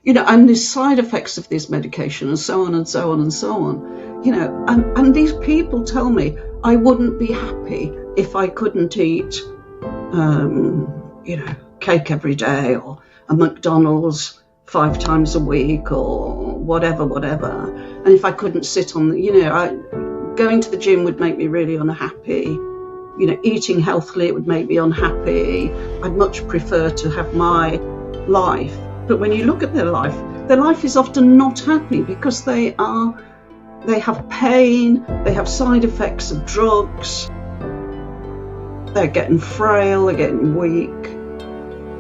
and the side effects of this medication and so on and so on and so on, and these people tell me I wouldn't be happy if I couldn't eat, cake every day or a McDonald's 5 times a week or whatever. And if I couldn't sit on going to the gym would make me really unhappy. Eating healthily, it would make me unhappy. I'd much prefer to have my life. But when you look at their life is often not happy because they have pain, they have side effects of drugs, they're getting frail, they're getting weak,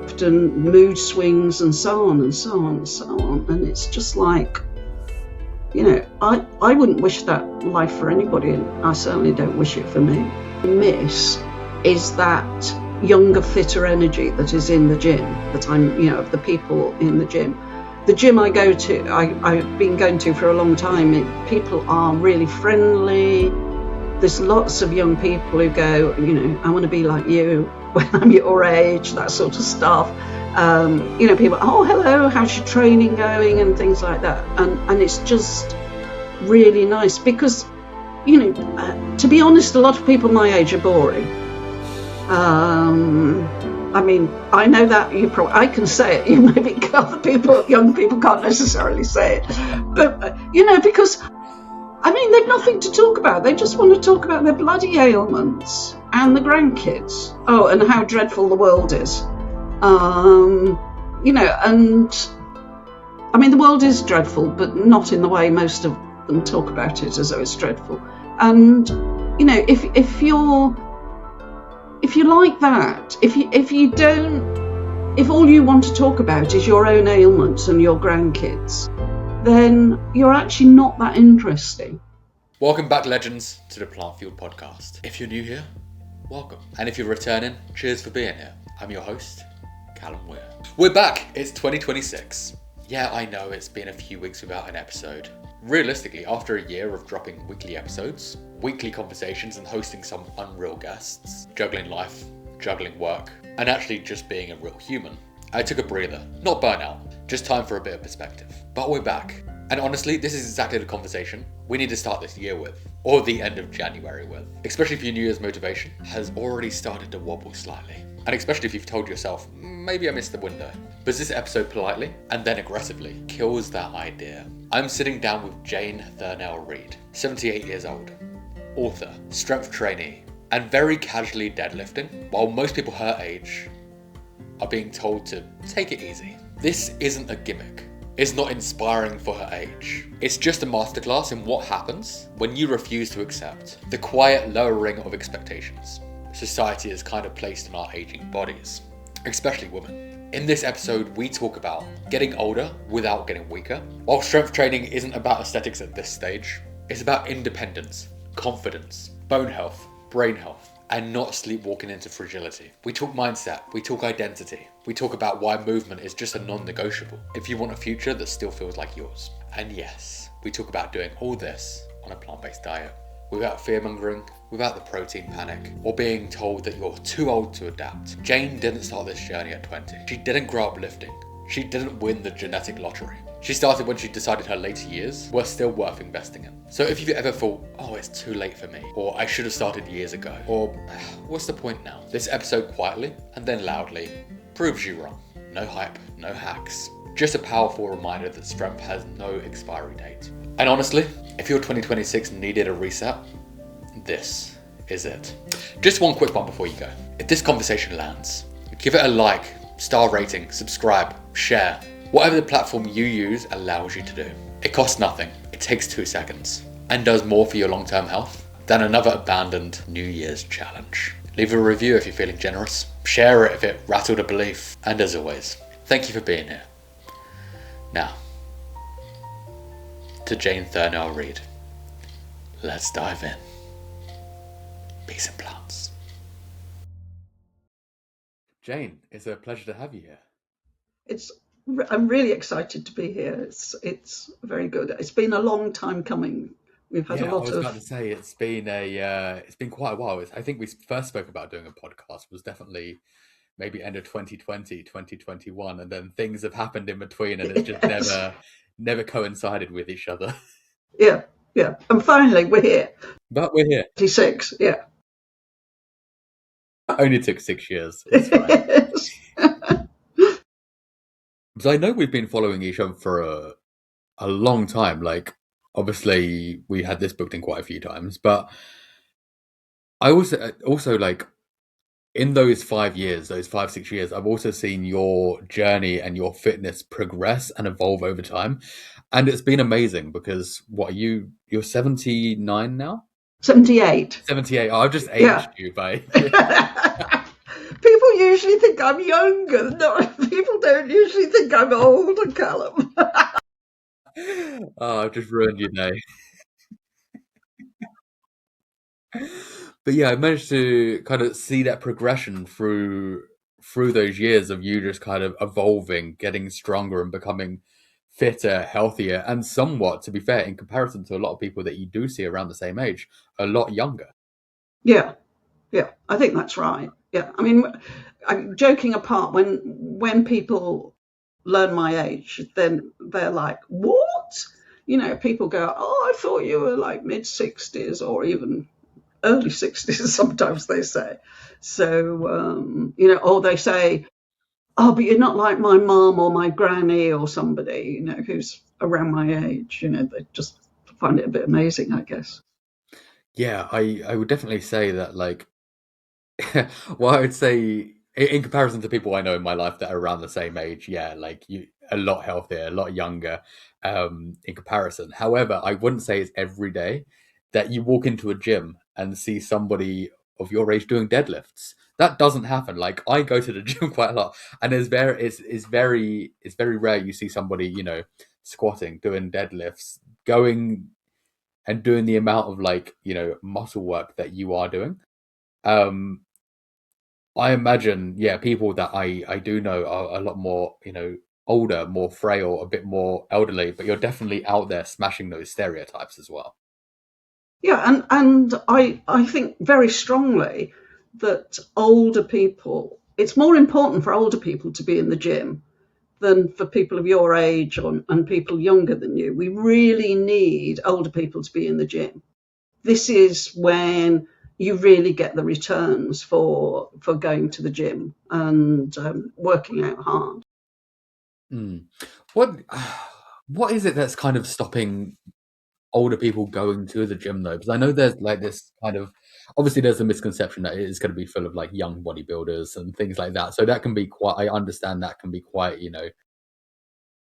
often mood swings and so on and so on and so on. And it's just like, I wouldn't wish that life for anybody, and I certainly don't wish it for me. Miss is that younger, fitter energy that is in the gym, that I'm, of the people in the gym. The gym I go to, I've been going to for a long time, people are really friendly. There's lots of young people who go, I want to be like you when I'm your age, that sort of stuff. People, oh, hello, how's your training going, and things like that. And it's just really nice because, to be honest, a lot of people my age are boring. I know that I can say it. Maybe other people, young people, can't necessarily say it, but because they've nothing to talk about. They just want to talk about their bloody ailments and the grandkids. Oh, and how dreadful the world is. The world is dreadful, but not in the way most of them talk about it as though it's dreadful. And if you're like that, if all you want to talk about is your own ailments and your grandkids, then you're actually not that interesting. Welcome back, legends, to the Plant Fueled Podcast. If you're new here, welcome. And if you're returning, cheers for being here. I'm your host, Callum. We're back. It's 2026. Yeah, I know it's been a few weeks without an episode. Realistically, after a year of dropping weekly episodes, weekly conversations and hosting some unreal guests, juggling life, juggling work, and actually just being a real human, I took a breather. Not burnout, just time for a bit of perspective. But we're back. And honestly, this is exactly the conversation we need to start this year with, or the end of January with. Especially if your New Year's motivation has already started to wobble slightly. And especially if you've told yourself, maybe I missed the window. But this episode politely, and then aggressively, kills that idea. I'm sitting down with Jane Thurnell-Read, 78 years old, author, strength trainee, and very casually deadlifting, while most people her age are being told to take it easy. This isn't a gimmick. It's not inspiring for her age. It's just a masterclass in what happens when you refuse to accept the quiet lowering of expectations society has kind of placed on our aging bodies, especially women. In this episode, we talk about getting older without getting weaker. While strength training isn't about aesthetics at this stage, it's about independence, confidence, bone health, brain health, and not sleepwalking into fragility. We talk mindset, we talk identity, we talk about why movement is just a non-negotiable if you want a future that still feels like yours. And yes, we talk about doing all this on a plant-based diet, without fear-mongering, without the protein panic, or being told that you're too old to adapt. Jane didn't start this journey at 20. She didn't grow up lifting. She didn't win the genetic lottery. She started when she decided her later years were still worth investing in. So if you've ever thought, oh, it's too late for me, or I should have started years ago, or what's the point now? This episode quietly, and then loudly, proves you wrong. No hype, no hacks. Just a powerful reminder that strength has no expiry date. And honestly, if your 2026 needed a reset, this is it. Just one quick one before you go. If this conversation lands, give it a like, star rating, subscribe, share. Whatever the platform you use allows you to do. It costs nothing, it takes 2 seconds, and does more for your long-term health than another abandoned New Year's challenge. Leave a review if you're feeling generous. Share it if it rattled a belief. And as always, thank you for being here. Now, to Jane Thurnell-Read. Let's dive in. Peace and plants. Jane, it's a pleasure to have you here. I'm really excited to be here. It's very good. It's been a long time coming. We've had a lot of. I was about to say it's been quite a while. I think we first spoke about doing a podcast was definitely maybe end of 2020, 2021, and then things have happened in between, and it's just Yes. never coincided with each other. Yeah, yeah. And finally, we're here. But we're here. 26, yeah. Only took 6 years. It's fine. Yes. Because I know we've been following each other for a long time. Like, obviously, we had this booked in quite a few times, but I also like in those 5 years, those 5, 6 years, I've also seen your journey and your fitness progress and evolve over time, and it's been amazing. Because what are you? You're 79 now. 78. 78. Oh, I've just Yeah. aged you by. People usually think I'm younger. No, people don't usually think I'm older, Callum. Oh, I've just ruined your day. But yeah, I managed to kind of see that progression through those years of you just kind of evolving, getting stronger, and becoming fitter, healthier, and somewhat, to be fair, in comparison to a lot of people that you do see around the same age, a lot younger. Yeah, yeah, I think that's right. Yeah, I mean, joking apart, when people learn my age, then they're like, "What?" You know, people go, "Oh, I thought you were like mid-60s or even early 60s." Sometimes they say. So, you know, or they say, "Oh, but you're not like my mum or my granny or somebody, you know, who's around my age." You know, they just find it a bit amazing, I guess. Yeah, I would definitely say that, like, well, I would say in comparison to people I know in my life that are around the same age, yeah, like you, a lot healthier, a lot younger, in comparison. However, I wouldn't say it's every day that you walk into a gym and see somebody of your age doing deadlifts. That doesn't happen. Like, I go to the gym quite a lot, and it's very rare you see somebody, squatting, doing deadlifts, going and doing the amount of, like, muscle work that you are doing. Um, I imagine, yeah, people that I do know are a lot more, older, more frail, a bit more elderly, but you're definitely out there smashing those stereotypes as well. Yeah, and I think very strongly that older people, it's more important for older people to be in the gym than for people of your age and people younger than you. We really need older people to be in the gym. This is when you really get the returns for going to the gym and working out hard. Mm. What what is it that's kind of stopping older people going to the gym though? Because I know there's like this kind of, obviously there's a misconception that it is going to be full of like young bodybuilders and things like that. So that can be quite, I understand that can be quite,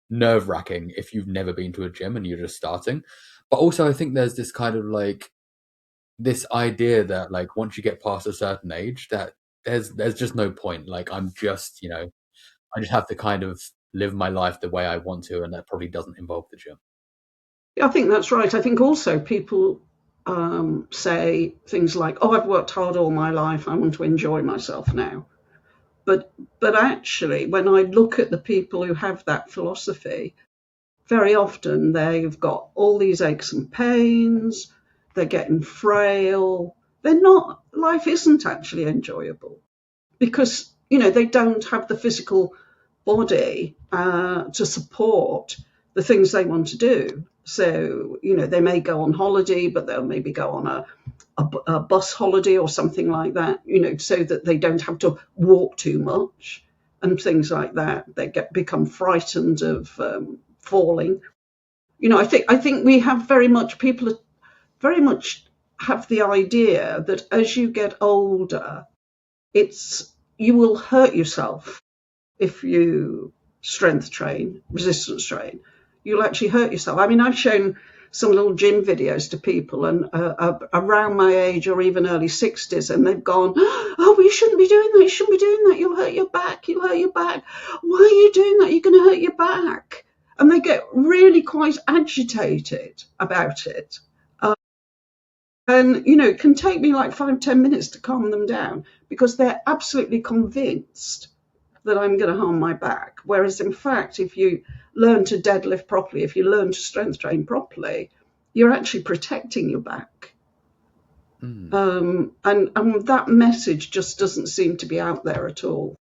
nerve wracking if you've never been to a gym and you're just starting. But also I think there's this kind of like this idea that, like, once you get past a certain age, that there's just no point. Like, I'm just, I just have to kind of live my life the way I want to, and that probably doesn't involve the gym. Yeah, I think that's right. I think also people say things like, "Oh, I've worked hard all my life. I want to enjoy myself now." But but actually, when I look at the people who have that philosophy, very often they've got all these aches and pains. They're getting frail. They're not. Life isn't actually enjoyable because they don't have the physical body to support the things they want to do. So they may go on holiday, but they'll maybe go on a bus holiday or something like that, so that they don't have to walk too much and things like that. They become frightened of falling. I think we have people very much have the idea that as you get older, you will hurt yourself if you strength train, resistance train. You'll actually hurt yourself. I mean, I've shown some little gym videos to people and around my age or even early 60s, and they've gone, "Oh, well, you shouldn't be doing that. You shouldn't be doing that. You'll hurt your back. You'll hurt your back. Why are you doing that? You're going to hurt your back." And they get really quite agitated about it. And it can take me like 5-10 minutes to calm them down because they're absolutely convinced that I'm going to harm my back. Whereas in fact, if you learn to deadlift properly, if you learn to strength train properly, you're actually protecting your back. And that message just doesn't seem to be out there at all.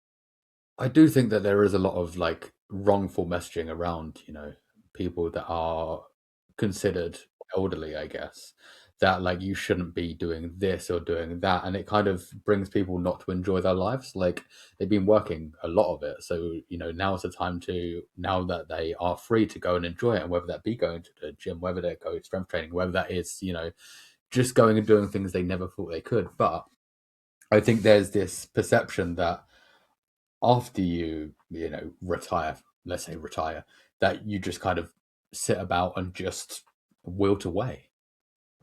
I do think that there is a lot of like wrongful messaging around, people that are considered elderly, I guess, that like you shouldn't be doing this or doing that. And it kind of brings people not to enjoy their lives. Like they've been working a lot of it. So, now's the time now that they are free to go and enjoy it. And whether that be going to the gym, whether they go strength training, whether that is, just going and doing things they never thought they could. But I think there's this perception that after retire, let's say retire, that you just kind of sit about and just wilt away.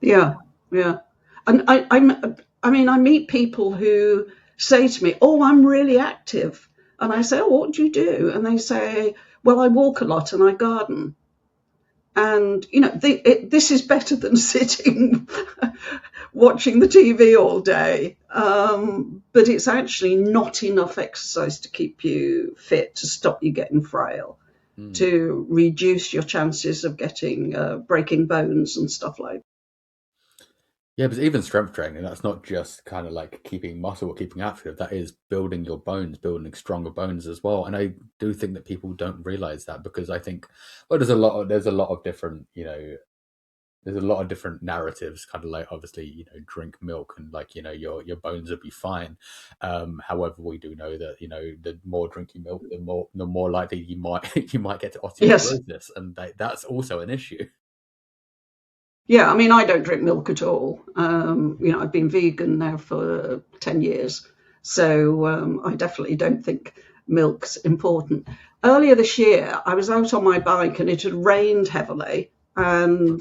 Yeah, yeah. And I mean, I meet people who say to me, "Oh, I'm really active," and I say, "Oh, what do you do?" And they say, "Well, I walk a lot and I garden." And this is better than sitting watching the TV all day. But it's actually not enough exercise to keep you fit, to stop you getting frail, to reduce your chances of getting breaking bones and stuff like that. Yeah, but even strength training, that's not just kind of like keeping muscle or keeping active. That is building your bones, building stronger bones as well. And I do think that people don't realize that, because I think, well, there's a lot of different, there's a lot of different narratives, kind of like, obviously, drink milk and like, your bones will be fine. However, we do know that, the more drink you milk, the more likely you might get to osteoporosis. Yes. And that's also an issue. Yeah, I mean, I don't drink milk at all. I've been vegan now for 10 years. So I definitely don't think milk's important. Earlier this year, I was out on my bike and it had rained heavily. And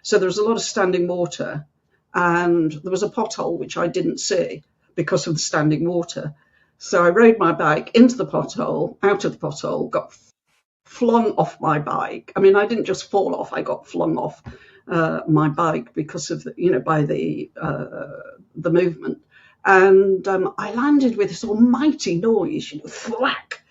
so there was a lot of standing water. And there was a pothole which I didn't see because of the standing water. So I rode my bike into the pothole, out of the pothole, got flung off my bike. I mean, I didn't just fall off, I got flung off my bike because of by the movement, and I landed with this almighty noise, thwack,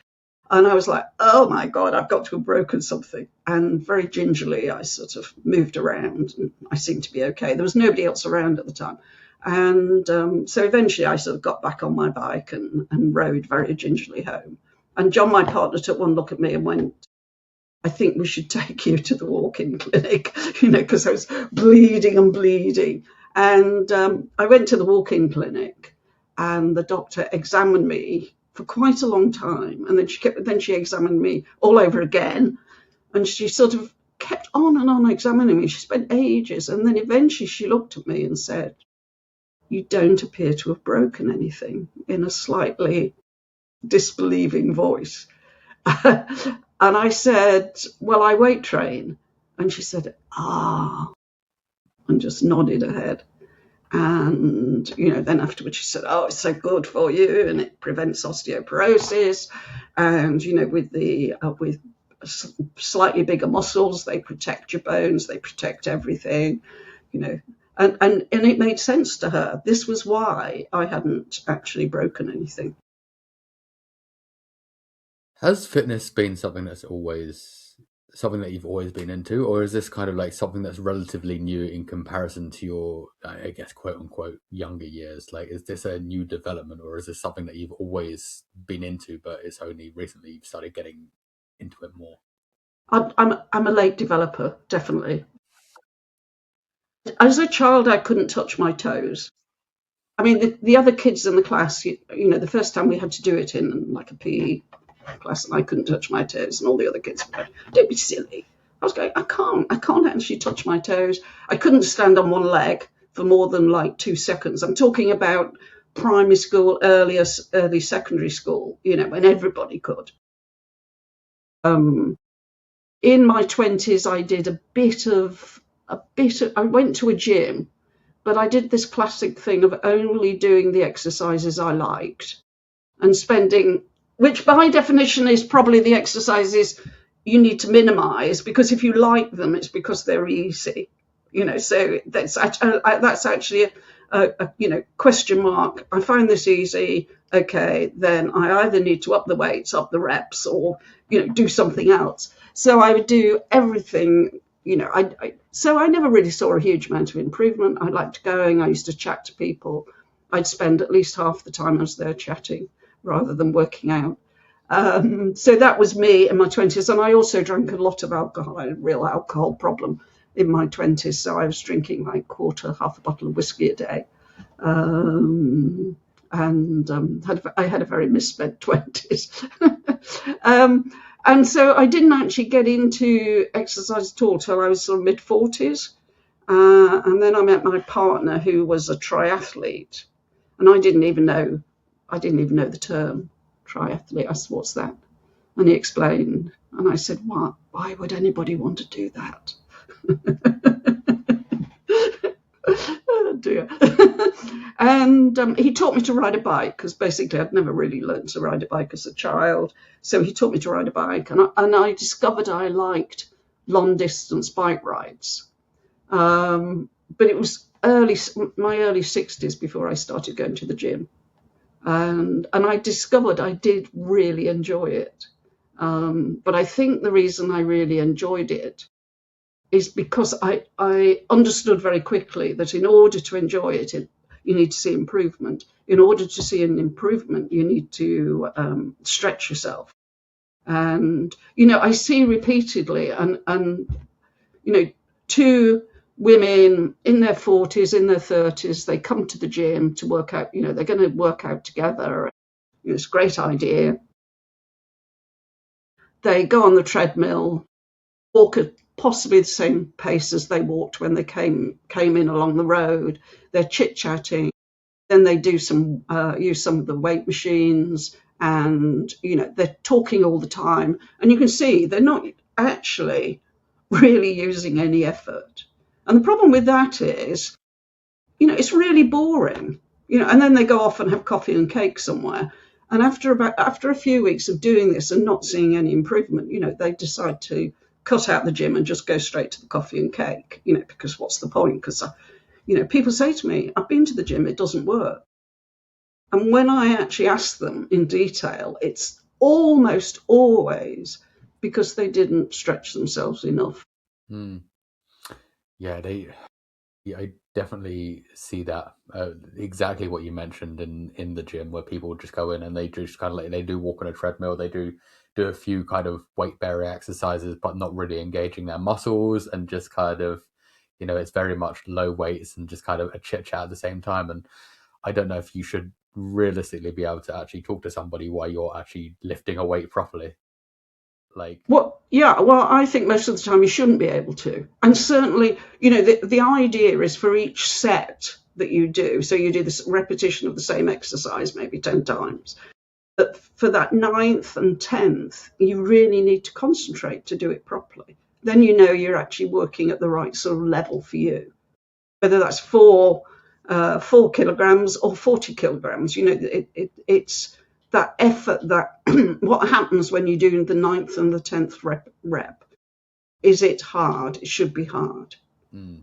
and I was like, oh my god, I've got to have broken something. And very gingerly I sort of moved around and I seemed to be okay. There was nobody else around at the time, and so eventually I sort of got back on my bike and rode very gingerly home. And John, my partner, took one look at me and went, I think we should take you to the walk-in clinic, because I was bleeding. And I went to the walk-in clinic and the doctor examined me for quite a long time. And then she examined me all over again. And she sort of kept on and on examining me. She spent ages. And then eventually she looked at me and said, "You don't appear to have broken anything," in a slightly disbelieving voice. And I said, "Well, I weight train." And she said, and just nodded her head. And, then afterwards she said, "Oh, it's so good for you and it prevents osteoporosis. And, with slightly bigger muscles, they protect your bones, they protect everything, And it made sense to her. This was why I hadn't actually broken anything. Has fitness been something that you've always been into, or is this kind of like something that's relatively new in comparison to your, I guess, quote unquote, younger years? Like, is this a new development, or is this something that you've always been into, but it's only recently you've started getting into it more? I'm a late developer, definitely. As a child, I couldn't touch my toes. I mean, the other kids in the class, the first time we had to do it in like a PE class, and I couldn't touch my toes, and all the other kids were going, "Don't be silly." I was going, I can't actually touch my toes. I couldn't stand on one leg for more than like 2 seconds. I'm talking about primary school, early secondary school, when everybody could. In my 20s, I did a bit of, I went to a gym, but I did this classic thing of only doing the exercises I liked and spending, which by definition is probably the exercises you need to minimize, because if you like them, it's because they're easy, so that's actually a question mark. I find this easy. Okay, then I either need to up the weights, up the reps, or, do something else. So I would do everything, so I never really saw a huge amount of improvement. I liked going. I used to chat to people. I'd spend at least half the time I was there chatting rather than working out. So that was me in my 20s. And I also drank a lot of alcohol. I had a real alcohol problem in my 20s. So I was drinking like half a bottle of whiskey a day. I had a very misspent 20s. And so I didn't actually get into exercise at all till I was sort of mid-40s. And then I met my partner, who was a triathlete. And I didn't even know the term triathlete. I said, "What's that?" And he explained. And I said, why would anybody want to do that? Oh dear. And he taught me to ride a bike, because basically I'd never really learned to ride a bike as a child. So he taught me to ride a bike, and I discovered I liked long distance bike rides. But it was my early 60s before I started going to the gym. And I discovered I did really enjoy it. But I think the reason I really enjoyed it is because I understood very quickly that in order to enjoy it, you need to see improvement. In order to see an improvement, you need to stretch yourself. And, I see repeatedly, and two women in their 40s, in their 30s, they come to the gym to work out, they're going to work out together. It's a great idea. They go on the treadmill, walk at possibly the same pace as they walked when they came in along the road. They're chit-chatting. Then they do use some of the weight machines, and, they're talking all the time. And you can see they're not actually really using any effort. And the problem with that is, it's really boring, and then they go off and have coffee and cake somewhere. And after a few weeks of doing this and not seeing any improvement, they decide to cut out the gym and just go straight to the coffee and cake, because what's the point? Because, people say to me, "I've been to the gym, it doesn't work." And when I actually ask them in detail, it's almost always because they didn't stretch themselves enough. Yeah, I definitely see that, exactly what you mentioned in the gym, where people just go in and they just kind of they do walk on a treadmill, they do a few kind of weight bearing exercises, but not really engaging their muscles, and just kind of, it's very much low weights and just kind of a chit chat at the same time. And I don't know if you should realistically be able to actually talk to somebody while you're actually lifting a weight properly. I think most of the time you shouldn't be able to. And certainly, the idea is for each set that you do, so you do this repetition of the same exercise maybe 10 times, but for that 9th and 10th, you really need to concentrate to do it properly. Then you're actually working at the right sort of level for you, whether that's 4 kilograms or 40 kilograms. It's that effort, that what happens when you do the 9th and the 10th rep. Is it hard? It should be hard.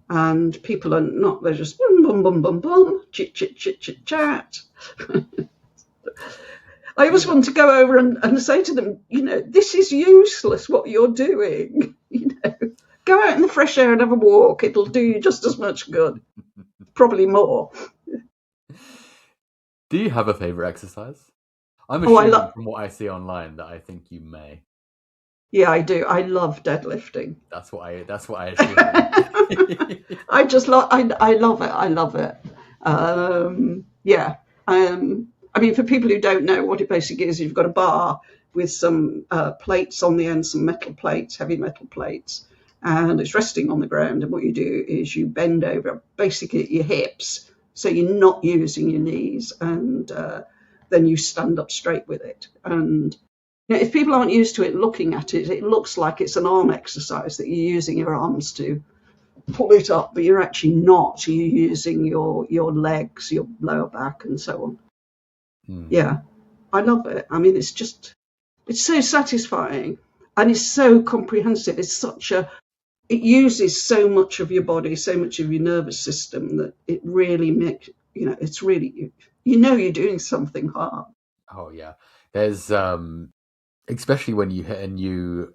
And people are not, they're just boom, boom, boom, boom, boom, chit, chit, chit, chit, chat. I always want to go over and say to them, this is useless what you're doing. Go out in the fresh air and have a walk. It'll do you just as much good, probably more. Do you have a favourite exercise? I'm assuming from what I see online that I think you may. Yeah, I do. I love deadlifting. That's what I assume. I love it. I love it. I mean, for people who don't know what it basically is, you've got a bar with some plates on the end, some metal plates, heavy metal plates, and it's resting on the ground. And what you do is you bend over basically at your hips, so you're not using your knees, and then you stand up straight with it. And if people aren't used to it, looking at it, it looks like it's an arm exercise, that you're using your arms to pull it up, but you're actually not. You're using your legs, your lower back, and so on. Yeah, I love it. I mean, it's so satisfying, and it's so comprehensive. It uses so much of your body, so much of your nervous system, that it really makes, it's really, you're doing something hard. Oh yeah, there's especially when you hit a new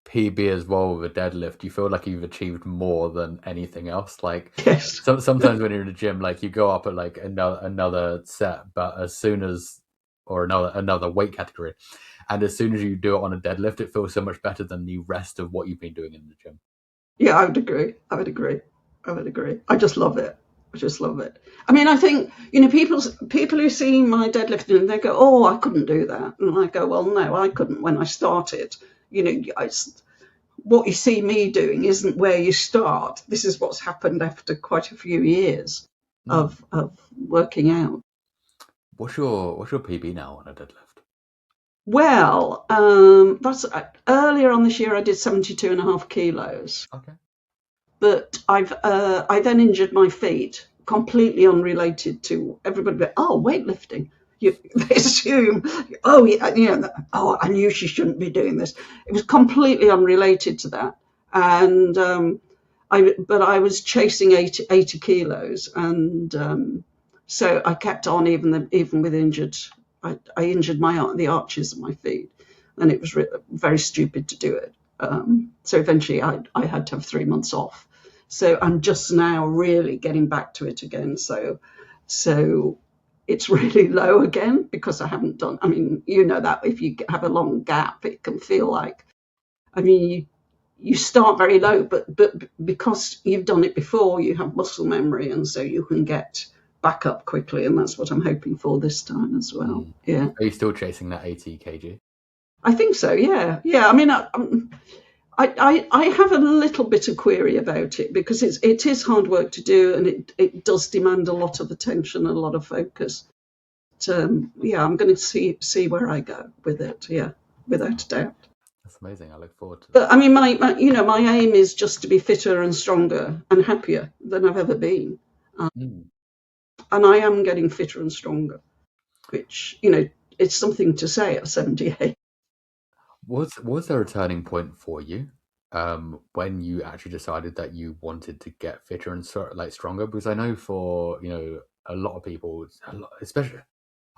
PB as well with a deadlift, you feel like you've achieved more than anything else. Like, yes. Sometimes when you're in the gym, like you go up at like another set, but as soon as or another weight category. And as soon as you do it on a deadlift, it feels so much better than the rest of what you've been doing in the gym. Yeah, I would agree. I just love it. I mean, I think, people who see my deadlifting and they go, "Oh, I couldn't do that," and I go, "Well, no, I couldn't when I started." What you see me doing isn't where you start. This is what's happened after quite a few years of working out. What's your PB now on a deadlift? Well, that's earlier on this year I did 72.5 kilos. Okay. But I then injured my feet, completely unrelated to everybody. Oh, weightlifting. They assume, I knew she shouldn't be doing this. It was completely unrelated to that. And I was chasing 80 kilos, and so I kept on even with injured. I injured the arches of my feet, and it was very stupid to do it. So eventually I had to have 3 months off. So I'm just now really getting back to it again. So it's really low again because I haven't done, that if you have a long gap, it can feel like, you start very low, but because you've done it before, you have muscle memory, and so you can get back up quickly, and that's what I'm hoping for this time as well. Yeah. Are you still chasing that 80 kg? I think so, yeah. I have a little bit of query about it because it is hard work to do, and it does demand a lot of attention and a lot of focus. But, I'm going to see where I go with it. Yeah, without a doubt. That's amazing. I look forward to that. But my aim is just to be fitter and stronger and happier than I've ever been, and I am getting fitter and stronger, which it's something to say at 78. Was there a turning point for you when you actually decided that you wanted to get fitter and stronger? Because I know for a lot of people, especially,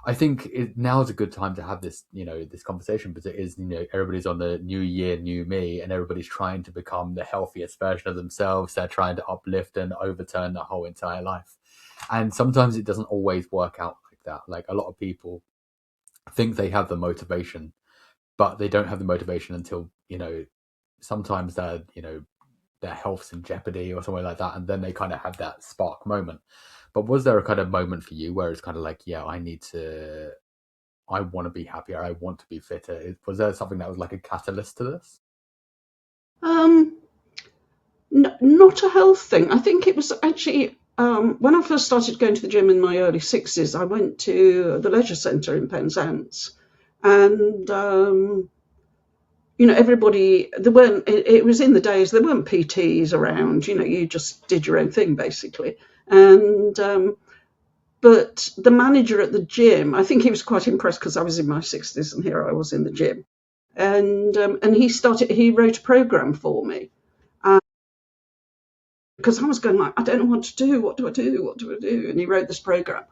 I think now is a good time to have this this conversation, because it is everybody's on the new year, new me, and everybody's trying to become the healthiest version of themselves. They're trying to uplift and overturn their whole entire life, and sometimes it doesn't always work out like that. Like, a lot of people think they have the motivation, but they don't have the motivation until sometimes their health's in jeopardy or something like that, and then they kind of have that spark moment. But was there a kind of moment for you where it's kind of like, I want to be happier, I want to be fitter? Was there something that was like a catalyst to this? Not a health thing. I think it was actually when I first started going to the gym in my early 60s, I went to the leisure centre in Penzance, and everybody, it was in the days, there weren't PTs around, you just did your own thing basically. And but the manager at the gym, I think he was quite impressed because I was in my 60s and here I was in the gym, and he wrote a program for me, because I was going like, I don't know what to do, what do I do, and he wrote this program,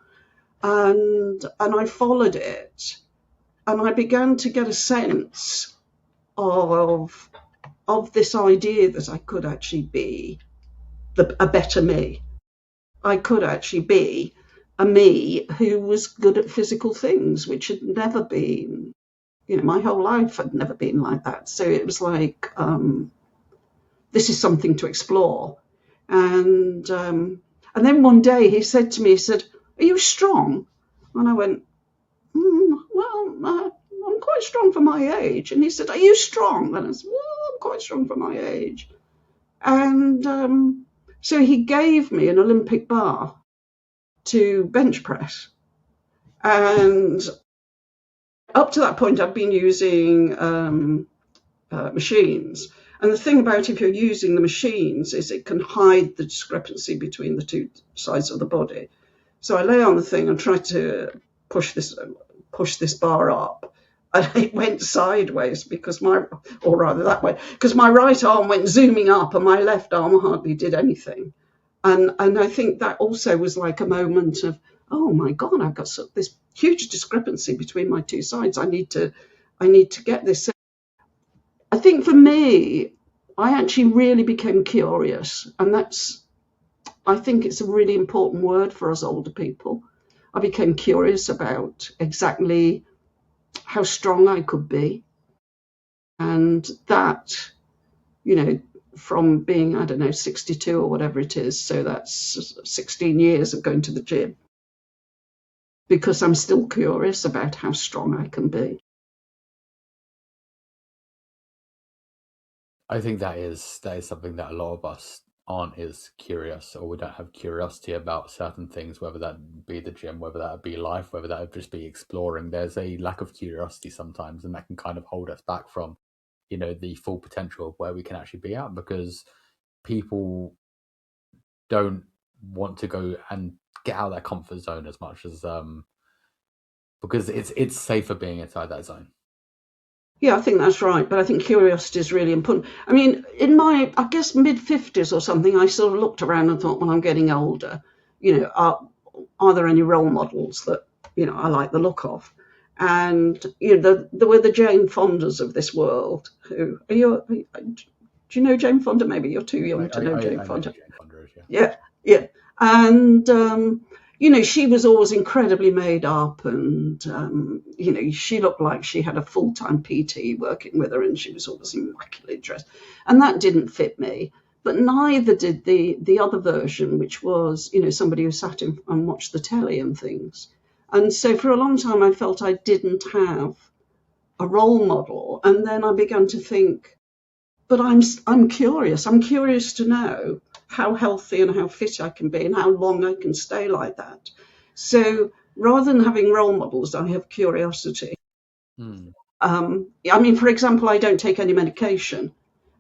and I followed it, and I began to get a sense of this idea that I could actually be a better me. I could actually be a me who was good at physical things, which had never been, my whole life had never been like that. So it was like, this is something to explore. And then one day he said to me, "Are you strong?" And I went, "Well, I'm quite strong for my age." And he said, "Are you strong?" And I said, "Well, I'm quite strong for my age." And so he gave me an Olympic bar to bench press. And up to that point, I've been using machines. And the thing about if you're using the machines is it can hide the discrepancy between the two sides of the body. So I lay on the thing and try to push this bar up. And it went sideways because my right arm went zooming up and my left arm hardly did anything. And I think that also was like a moment of, oh my God, I've got this huge discrepancy between my two sides. I need to get this. I think for me, I actually really became curious, and I think it's a really important word for us older people. I became curious about exactly how strong I could be. And that, from being, I don't know, 62 or whatever it is, so that's 16 years of going to the gym, because I'm still curious about how strong I can be. I think that is something that a lot of us aren't as curious, or we don't have curiosity about certain things, whether that be the gym, whether that be life, whether that just be exploring. There's a lack of curiosity sometimes, and that can kind of hold us back from, the full potential of where we can actually be at, because people don't want to go and get out of their comfort zone as much as because it's safer being inside that zone. Yeah, I think that's right. But I think curiosity is really important. I mean, in my, I guess, mid-50s or something, I sort of looked around and thought, well, I'm getting older. Are there any role models that, I like the look of? And, there were the Jane Fondas of this world who, do you know Jane Fonda? Maybe you're too young to know Jane Fonda. Jane Fonda is, Yeah, yeah. And, she was always incredibly made up, and, she looked like she had a full-time PT working with her, and she was always immaculately dressed. And that didn't fit me. But neither did the other version, which was, somebody who sat in and watched the telly and things. And so for a long time, I felt I didn't have a role model. And then I began to think, but I'm curious. I'm curious to know how healthy and how fit I can be and how long I can stay like that. So rather than having role models, I have curiosity. I mean, for example, I don't take any medication,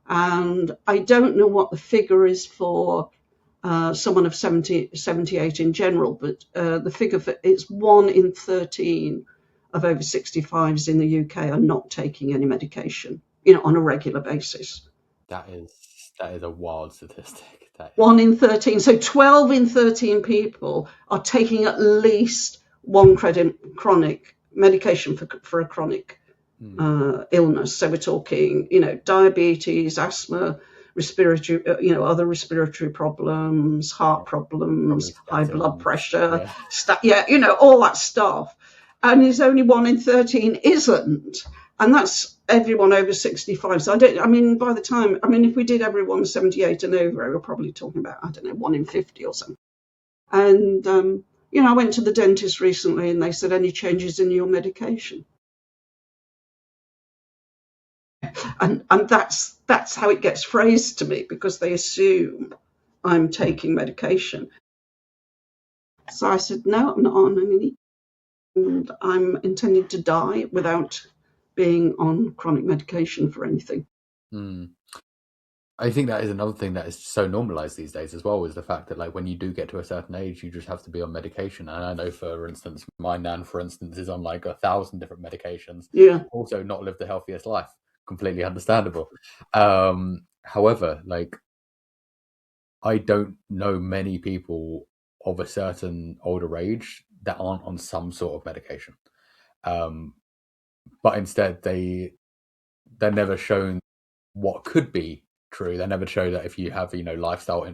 and I don't know what the figure is for someone of 78 in general, but the figure for it's 1 in 13 of over 65s in the UK are not taking any medication, on a regular basis. That is a wild statistic. 1 in 13. So 12 in 13 people are taking at least one chronic medication for a chronic illness. So we're talking, diabetes, asthma, respiratory, other respiratory problems, heart problems, high blood pressure, all that stuff. And there's only 1 in 13 isn't. And that's everyone over 65. So by the time, if we did everyone 78 and over, we're probably talking about, 1 in 50 or something. And, I went to the dentist recently and they said, any changes in your medication? And that's how it gets phrased to me, because they assume I'm taking medication. So I said, no, I'm not on any, and I'm intending to die without being on chronic medication for anything. I think that is another thing that is so normalized these days as well, is the fact that, like, when you do get to a certain age, you just have to be on medication. And I know, for instance, my nan, for instance, is on like 1,000 different medications. Yeah. Also not lived the healthiest life. Completely understandable. However, like, I don't know many people of a certain older age that aren't on some sort of medication. But instead they're never shown what could be true. They never show that if you have, lifestyle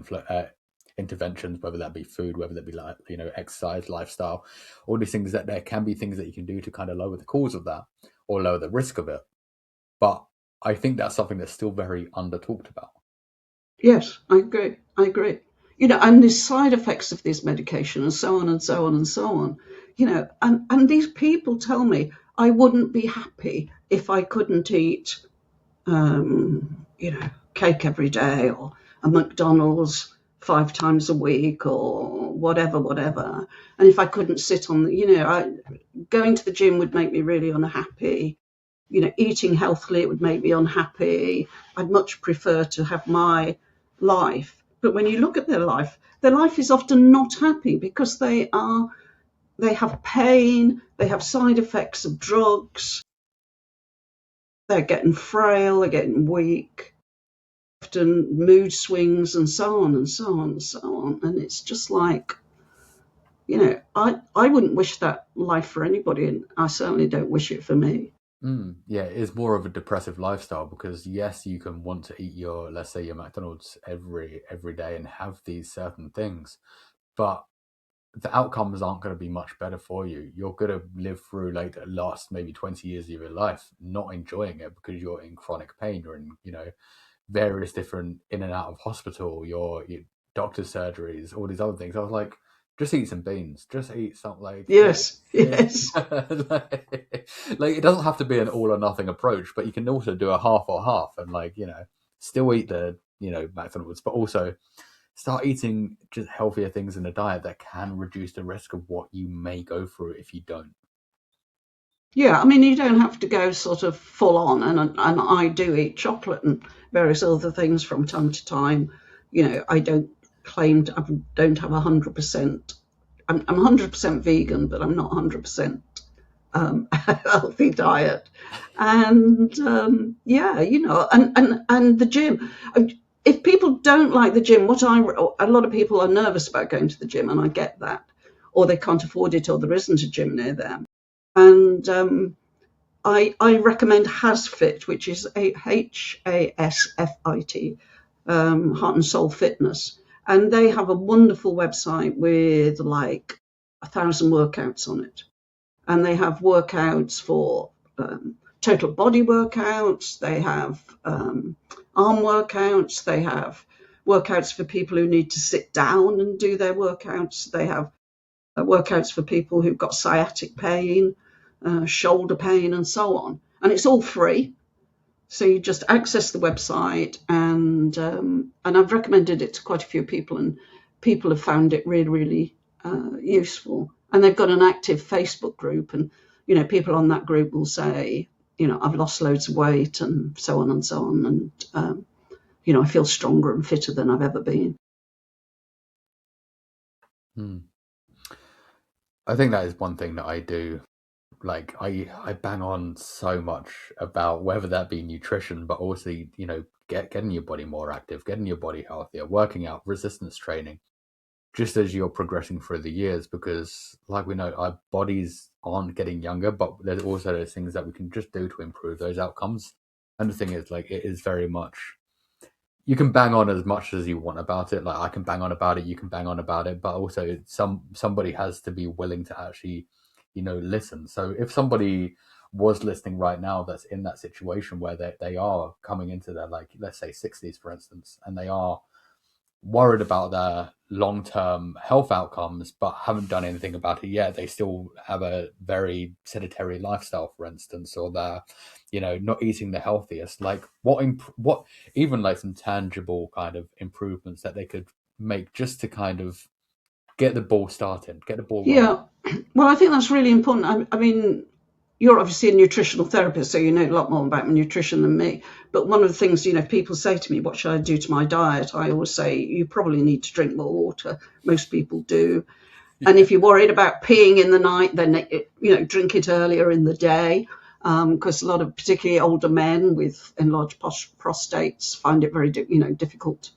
interventions, whether that be food, whether that be like, exercise, lifestyle, all these things, that there can be things that you can do to kind of lower the cause of that or lower the risk of it. But I think that's something that's still very under talked about. Yes, I agree. And the side effects of this medication, and so on and so on and so on, and these people tell me I wouldn't be happy if I couldn't eat, cake every day, or a McDonald's 5 times a week, or whatever. And if I couldn't sit on going to the gym would make me really unhappy. Eating healthily, it would make me unhappy. I'd much prefer to have my life. But when you look at their life is often not happy, because they have pain, they have side effects of drugs, they're getting frail, they're getting weak, often mood swings, and so on and so on and so on. And it's just like, I wouldn't wish that life for anybody, and I certainly don't wish it for me. Yeah, it's more of a depressive lifestyle, because yes, you can want to eat let's say your McDonald's every day and have these certain things, but the outcomes aren't going to be much better for you. You're going to live through like the last maybe 20 years of your life not enjoying it because you're in chronic pain. You're in, various different in and out of hospital, your doctor's surgeries, all these other things. I was like, just eat some beans. Just eat something like Yes, yes. like it doesn't have to be an all or nothing approach, but you can also do a half or half and still eat the McDonald's, but also start eating just healthier things in a diet that can reduce the risk of what you may go through if you don't. Yeah, I mean, you don't have to go sort of full on, and I do eat chocolate and various other things from time to time. I don't claim to, I don't have 100%. I'm 100% vegan, but I'm not 100% healthy diet. And and the gym. If people don't like the gym, a lot of people are nervous about going to the gym, and I get that, or they can't afford it, or there isn't a gym near them. And I recommend HasFit, which is HASFIT, Heart and Soul Fitness. And they have a wonderful website with like 1,000 workouts on it. And they have workouts for total body workouts. They have arm workouts. They have workouts for people who need to sit down and do their workouts. They have workouts for people who've got sciatic pain, shoulder pain, and so on. And it's all free. So you just access the website, and I've recommended it to quite a few people, and people have found it really, really useful. And they've got an active Facebook group, and people on that group will say, I've lost loads of weight, and so on and so on, and I feel stronger and fitter than I've ever been. I think that is one thing that I do. Like I bang on so much about whether that be nutrition, but also getting your body more active, getting your body healthier, working out, resistance training, just as you're progressing through the years, because like we know, our bodies aren't getting younger, but there's also those things that we can just do to improve those outcomes. And the thing is, like, it is very much, you can bang on as much as you want about it. Like I can bang on about it, you can bang on about it, but also somebody has to be willing to actually listen. So if somebody was listening right now that's in that situation where they are coming into their, like, let's say 60s, for instance, and they are worried about their long-term health outcomes but haven't done anything about it yet, they still have a very sedentary lifestyle, for instance, or they're not eating the healthiest, like what even like some tangible kind of improvements that they could make just to kind of get the ball started, get the ball rolling. Yeah, well, I think that's really important. I mean, you're obviously a nutritional therapist, so you know a lot more about nutrition than me. But one of the things, people say to me, what should I do to my diet? I always say, you probably need to drink more water. Most people do. Yeah. And if you're worried about peeing in the night, then, drink it earlier in the day. Because a lot of particularly older men with enlarged prostates find it very, difficult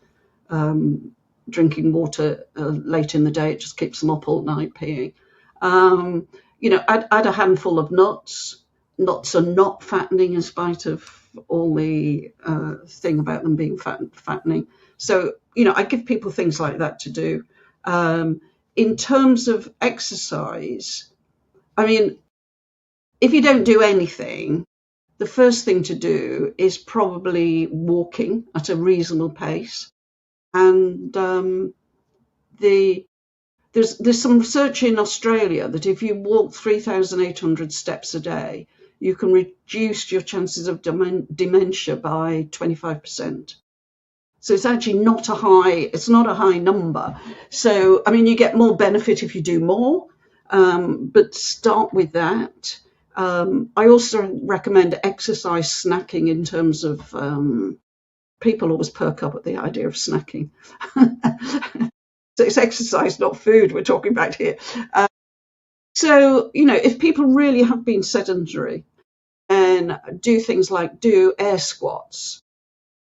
drinking water late in the day. It just keeps them up all night peeing. Add a handful of nuts. Nuts are not fattening in spite of all the thing about them being fattening. So, I give people things like that to do. In terms of exercise, I mean, if you don't do anything, the first thing to do is probably walking at a reasonable pace. And there's some research in Australia that if you walk 3,800 steps a day, you can reduce your chances of dementia by 25%. So it's actually not a high number. So, I mean, you get more benefit if you do more, but start with that. I also recommend exercise snacking in terms of, people always perk up at the idea of snacking. So it's exercise, not food we're talking about here. So, if people really have been sedentary, and do things like do air squats,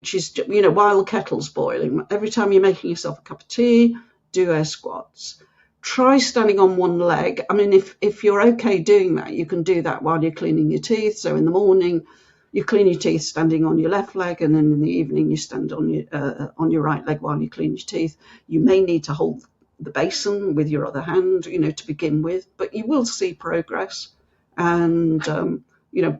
which is, while the kettle's boiling, every time you're making yourself a cup of tea, do air squats. Try standing on one leg. I mean, if you're okay doing that, you can do that while you're cleaning your teeth. So in the morning, you clean your teeth standing on your left leg, and then in the evening you stand on your right leg while you clean your teeth. You may need to hold the basin with your other hand, to begin with, but you will see progress. And,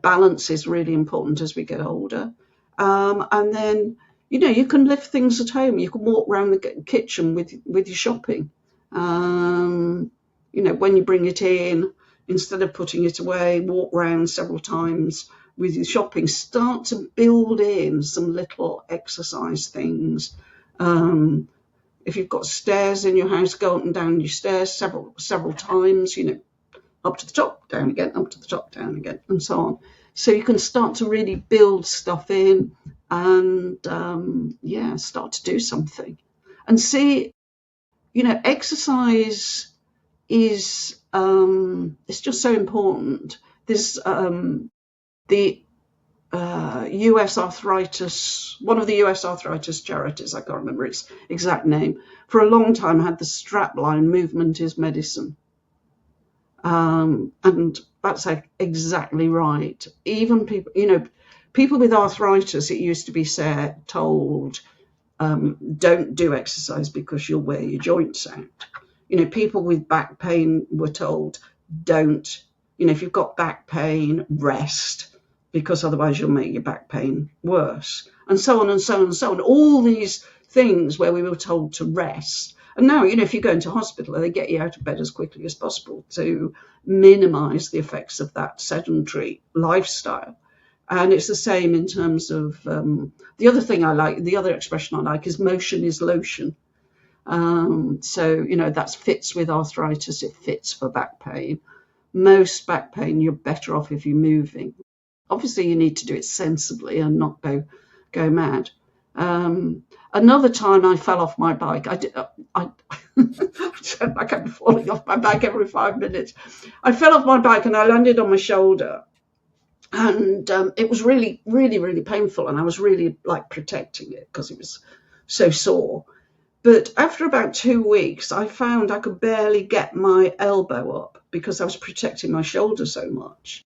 balance is really important as we get older. And then, you can lift things at home. You can walk around the kitchen with your shopping. When you bring it in, instead of putting it away, walk around several times with your shopping. Start to build in some little exercise things. If you've got stairs in your house, go up and down your stairs several times, up to the top, down again, up to the top, down again, and so on. So you can start to really build stuff in and, start to do something. And see, exercise is, it's just so important. There's the US arthritis, one of the US arthritis charities, I can't remember its exact name, for a long time had the strapline, movement is medicine. And that's exactly right. Even people with arthritis, it used to be told, don't do exercise because you'll wear your joints out. People with back pain were told, don't, if you've got back pain, rest, because otherwise you'll make your back pain worse, and so on and so on and so on. All these things where we were told to rest. And now, if you go into hospital, they get you out of bed as quickly as possible to minimise the effects of that sedentary lifestyle. And it's the same in terms of the other thing I like, the other expression I like is motion is lotion. So, that fits with arthritis, it fits for back pain. Most back pain, you're better off if you're moving. Obviously, you need to do it sensibly and not go mad. Another time I fell off my bike. I sound like I'm falling off my bike every 5 minutes. I fell off my bike and I landed on my shoulder. And it was really, really, really painful. And I was really protecting it because it was so sore. But after about 2 weeks, I found I could barely get my elbow up because I was protecting my shoulder so much.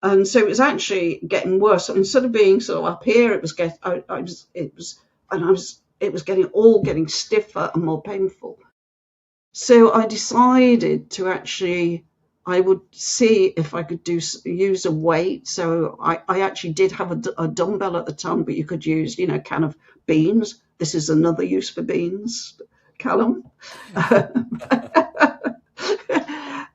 And so it was actually getting worse. Instead of being sort of up here, it was getting stiffer and more painful. So I decided to I would see if I could use a weight. So I actually did have a dumbbell at the time, but you could use, can of beans. This is another use for beans, Callum.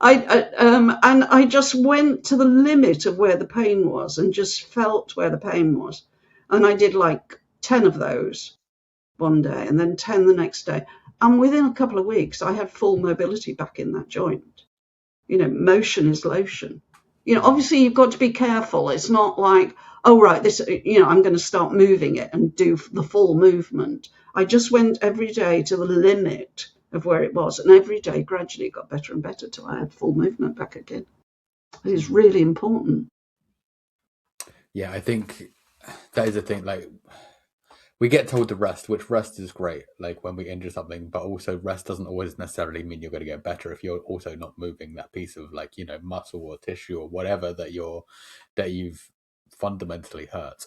I just went to the limit of where the pain was and just felt where the pain was. And I did 10 of those one day and then 10 the next day. And within a couple of weeks, I had full mobility back in that joint. Motion is lotion. Obviously you've got to be careful. It's not like, oh, right, this, I'm going to start moving it and do the full movement. I just went every day to the limit of where it was. And every day gradually it got better and better till I had full movement back again. It is really important. Yeah, I think that is the thing. We get told to rest, which rest is great, when we injure something, but also rest doesn't always necessarily mean you're going to get better if you're also not moving that piece of muscle or tissue or whatever that you've fundamentally hurt.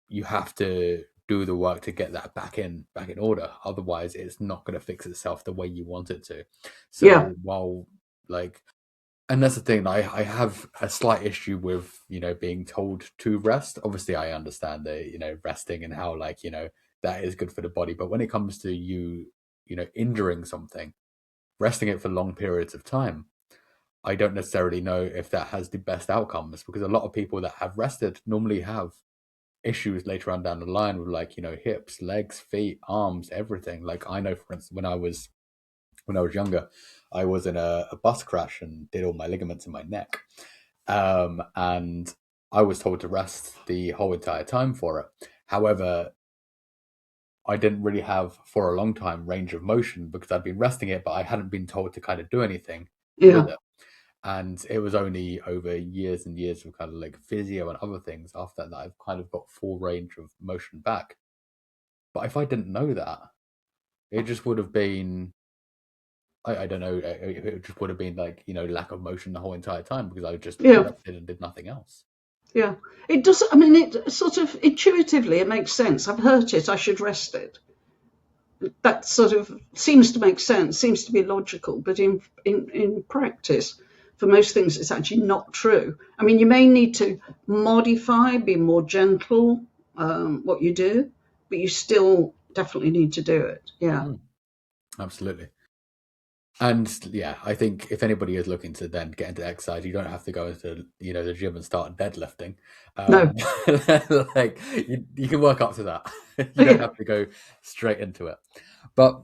You have to do the work to get that back in order. Otherwise, it's not going to fix itself the way you want it to. So yeah. While and that's the thing, I have a slight issue with, being told to rest. Obviously, I understand the, resting and how, that is good for the body. But when it comes to you injuring something, resting it for long periods of time, I don't necessarily know if that has the best outcomes, because a lot of people that have rested normally have issues later on down the line with hips, legs, feet, arms, everything. I know, for instance, when I was younger, I was in a bus crash and did all my ligaments in my neck. And I was told to rest the whole entire time for it. However, I didn't really have, for a long time, range of motion because I'd been resting it, but I hadn't been told to kind of do anything with it. And it was only over years and years of kind of physio and other things after that I've kind of got full range of motion back. But if I didn't know that, it just would have been, I don't know, it just would have been lack of motion the whole entire time because I just rested and did nothing else. Yeah, it does. I mean, it sort of intuitively, it makes sense. I've hurt it, I should rest it. that sort of seems to make sense, seems to be logical, but in practice, for most things, it's actually not true. I mean, you may need to modify, be more gentle, what you do, but you still definitely need to do it. Yeah. Absolutely. And yeah, I think if anybody is looking to then get into exercise, you don't have to go into the gym and start deadlifting. No. Like you can work up to that. You don't Yeah. have to go straight into it. But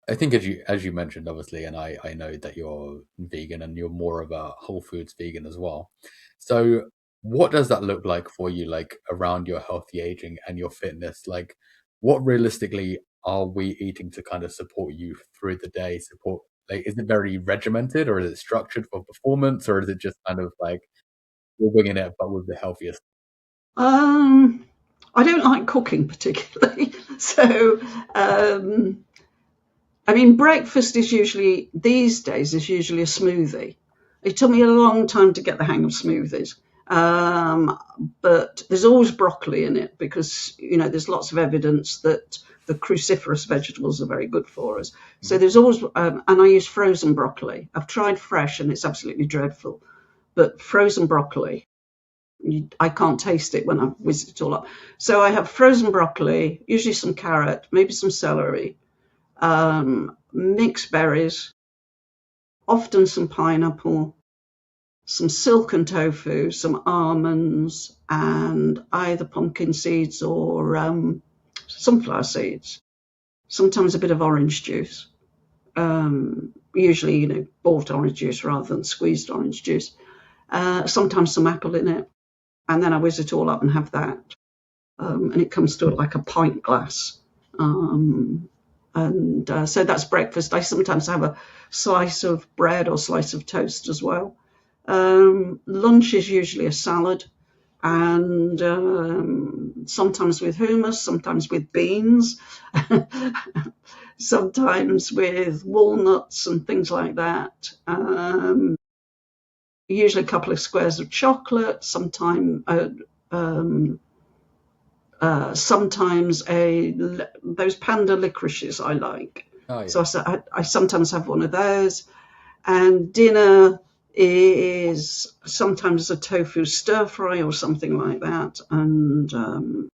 I think as you mentioned, obviously, and I know that you're vegan and you're more of a whole foods vegan as well. So what does that look like for you, like around your healthy aging and your fitness? Like what realistically are we eating to kind of support you through the day? Support, like, is it very regimented or is it structured for performance or is it just kind of like we're winging it but with the healthiest? I don't like cooking particularly, so I mean, breakfast is usually, these days, is usually a smoothie. It took me a long time to get the hang of smoothies. But there's always broccoli in it because, there's lots of evidence that the cruciferous vegetables are very good for us. So there's always, and I use frozen broccoli. I've tried fresh and it's absolutely dreadful. But frozen broccoli, I can't taste it when I whiz it all up. So I have frozen broccoli, usually some carrot, maybe some celery, mixed berries, often some pineapple, some silken tofu, some almonds, and either pumpkin seeds or sunflower seeds. Sometimes a bit of orange juice. Usually, bought orange juice rather than squeezed orange juice. Sometimes some apple in it. And then I whiz it all up and have that. And it comes to like a pint glass. So that's breakfast. I sometimes have a slice of bread or slice of toast as well. Lunch is usually a salad, and sometimes with hummus, sometimes with beans, sometimes with walnuts and things like that. Usually a couple of squares of chocolate, sometimes those panda licorices I like. Oh, yeah. So I sometimes have one of those. And dinner is sometimes a tofu stir fry or something like that. And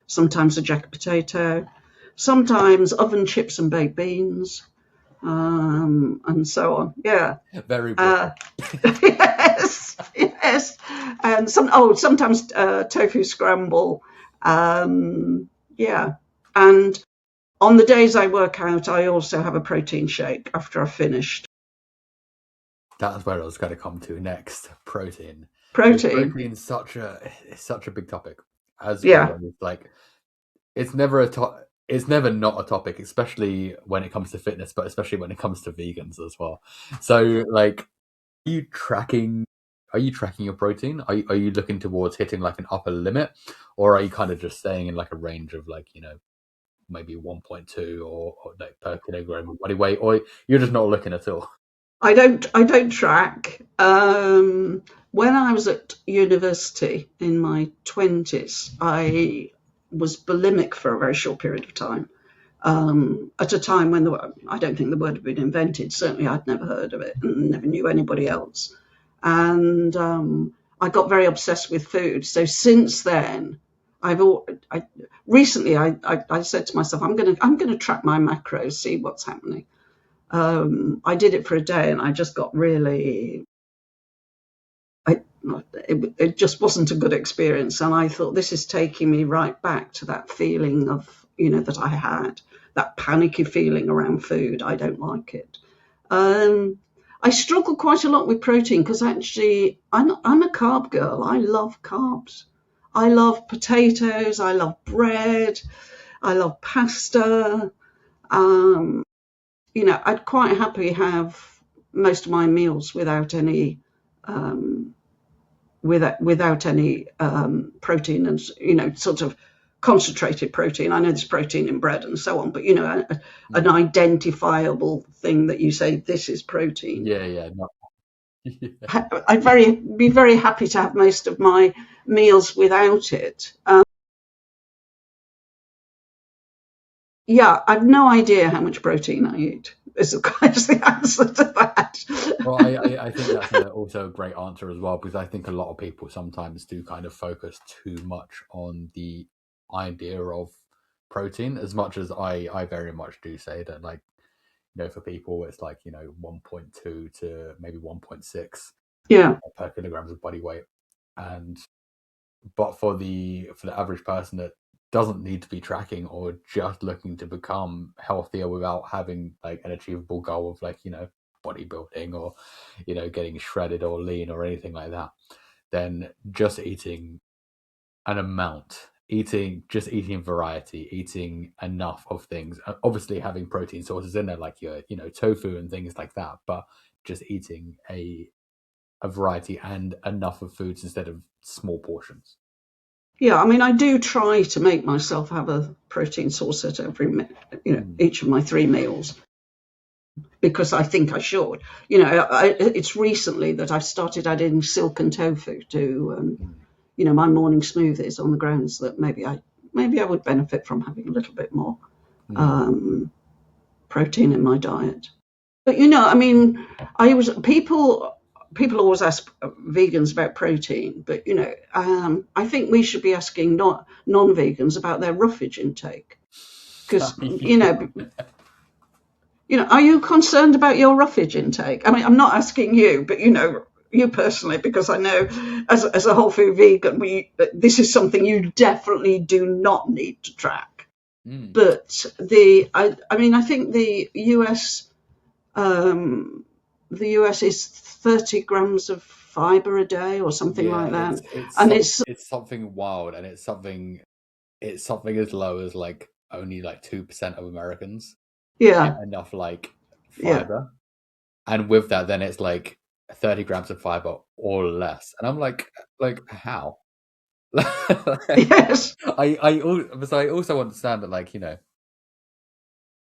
sometimes a jacket potato. Sometimes oven chips and baked beans. And so on. Yeah. Very broad. Yes. And sometimes tofu scramble. Yeah. And on the days I work out, I also have a protein shake after I've finished. That's where I was going to come to next. Protein. Protein. Is such a big topic. As Yeah. always, like it's never it's never not a topic, especially when it comes to fitness, but especially when it comes to vegans as well. So, like, are you tracking your protein? Are you looking towards hitting like an upper limit, or are you kind of just staying in like a range of like maybe 1.2 or like per kilogram of body weight, or you're just not looking at all? I don't track. When I was at university in my 20s, I was bulimic for a very short period of time. At a time when I don't think the word had been invented. Certainly, I'd never heard of it and never knew anybody else. And I got very obsessed with food. So since then, recently I said to myself, I'm gonna track my macros, see what's happening. I did it for a day and I just got really, it just wasn't a good experience. And I thought, this is taking me right back to that feeling of, that I had, that panicky feeling around food. I don't like it. I struggle quite a lot with protein because actually I'm a carb girl. I love carbs. I love potatoes. I love bread. I love pasta. I'd quite happily have most of my meals without any protein and sort of concentrated protein. I know there's protein in bread and so on, but an identifiable thing that you say this is protein. Yeah. No. I'd be very happy to have most of my meals without it. Yeah, I've no idea how much protein I eat. Is the answer to that. Well, I think that's also a great answer as well, because I think a lot of people sometimes do kind of focus too much on the idea of protein, as much as I very much do say that, like, for people it's like, 1.2 to maybe 1.6 Yeah, per kilograms of body weight. But for the average person that doesn't need to be tracking, or just looking to become healthier without having like an achievable goal of, like, bodybuilding, or getting shredded or lean or anything like that, then just eating an amount, eating variety, eating enough of things, obviously having protein sources in there, like your tofu and things like that, but just eating a variety and enough of foods instead of small portions. yeah. I mean, I do try to make myself have a protein source at every, each of my 3 meals, because I think I should. It's recently that I've started adding silken tofu to, my morning smoothies, on the grounds that maybe I would benefit from having a little bit more protein in my diet. But I mean, people always ask vegans about protein, but I think we should be asking non-vegans about their roughage intake, because are you concerned about your roughage intake? I mean, I'm not asking you, but you personally, because I know as a whole food vegan, this is something you definitely do not need to track. But I think the US is 30 grams of fiber a day or something like that, it's something wild, and it's something as low as like only like 2% of Americans get enough like fiber, and with that, then it's like 30 grams of fiber or less, and I'm like how? Yes. I also understand that, like,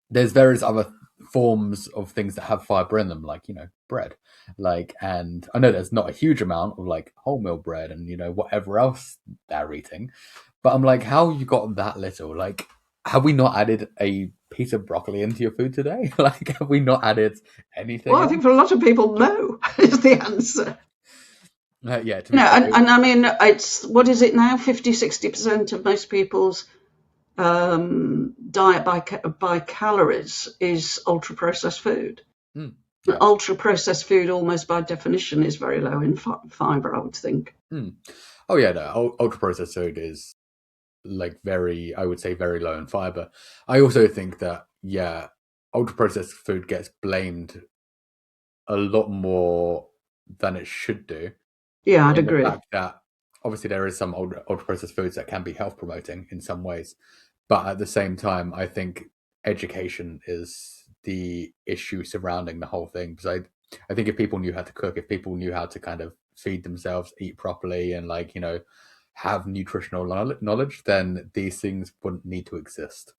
there's various other forms of things that have fiber in them, like, bread, like, and I know there's not a huge amount of like wholemeal bread and whatever else they're eating, but I'm like, how you got that little? Like, have we not added a piece of broccoli into your food today? Like, have we not added anything? Well, I think for a lot of people, no, is the answer. Yeah, to No, be fair, and I mean, it's, what is it now? 50-60% of most people's diet by calories is ultra processed food. yeah. Ultra processed food, almost by definition, is very low in fiber, I would think. Oh yeah, no, ultra processed food is like I would say very low in fiber. I also think that, yeah, ultra processed food gets blamed a lot more than it should do. Yeah, I'd In the agree. fact that obviously there is some ultra processed foods that can be health promoting in some ways, but at the same time, I think education is the issue surrounding the whole thing. Because I think if people knew how to cook, if people knew how to kind of feed themselves, eat properly, and like have nutritional knowledge, then these things wouldn't need to exist.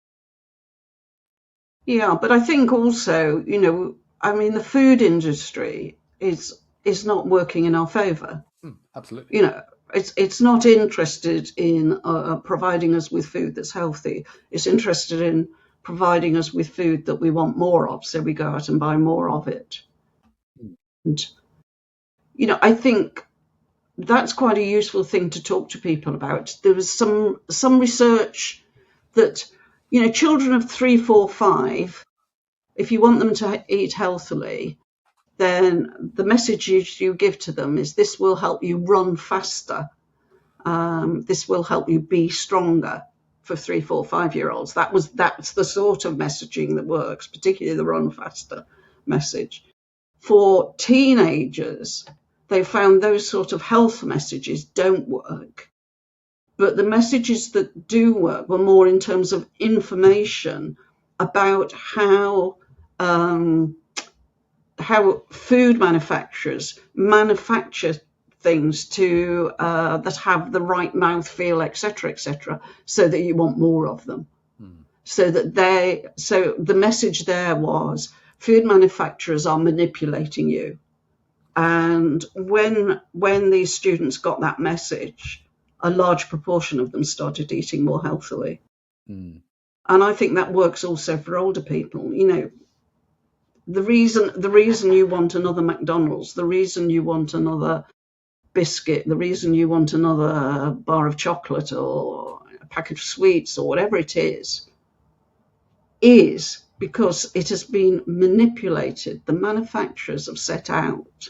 Yeah, but I think also, I mean, the food industry is not working in our favour. Absolutely. It's not interested in providing us with food that's healthy. It's interested in providing us with food that we want more of, so we go out and buy more of it. And I think that's quite a useful thing to talk to people about. There was some research that children of 3, 4, 5, if you want them to eat healthily, then the message you give to them is, this will help you run faster. This will help you be stronger. For 3, 4, 5-year-olds, that's the sort of messaging that works, particularly the run faster message. For teenagers, they found those sort of health messages don't work. But the messages that do work were more in terms of information about how food manufacturers manufacture things to that have the right mouthfeel, etc., so that you want more of them. So the message there was, food manufacturers are manipulating you. And when these students got that message, a large proportion of them started eating more healthily. And I think that works also for older people. You know, the reason you want another McDonald's, the reason you want another biscuit, the reason you want another bar of chocolate or a packet of sweets or whatever it is because it has been manipulated. The manufacturers have set out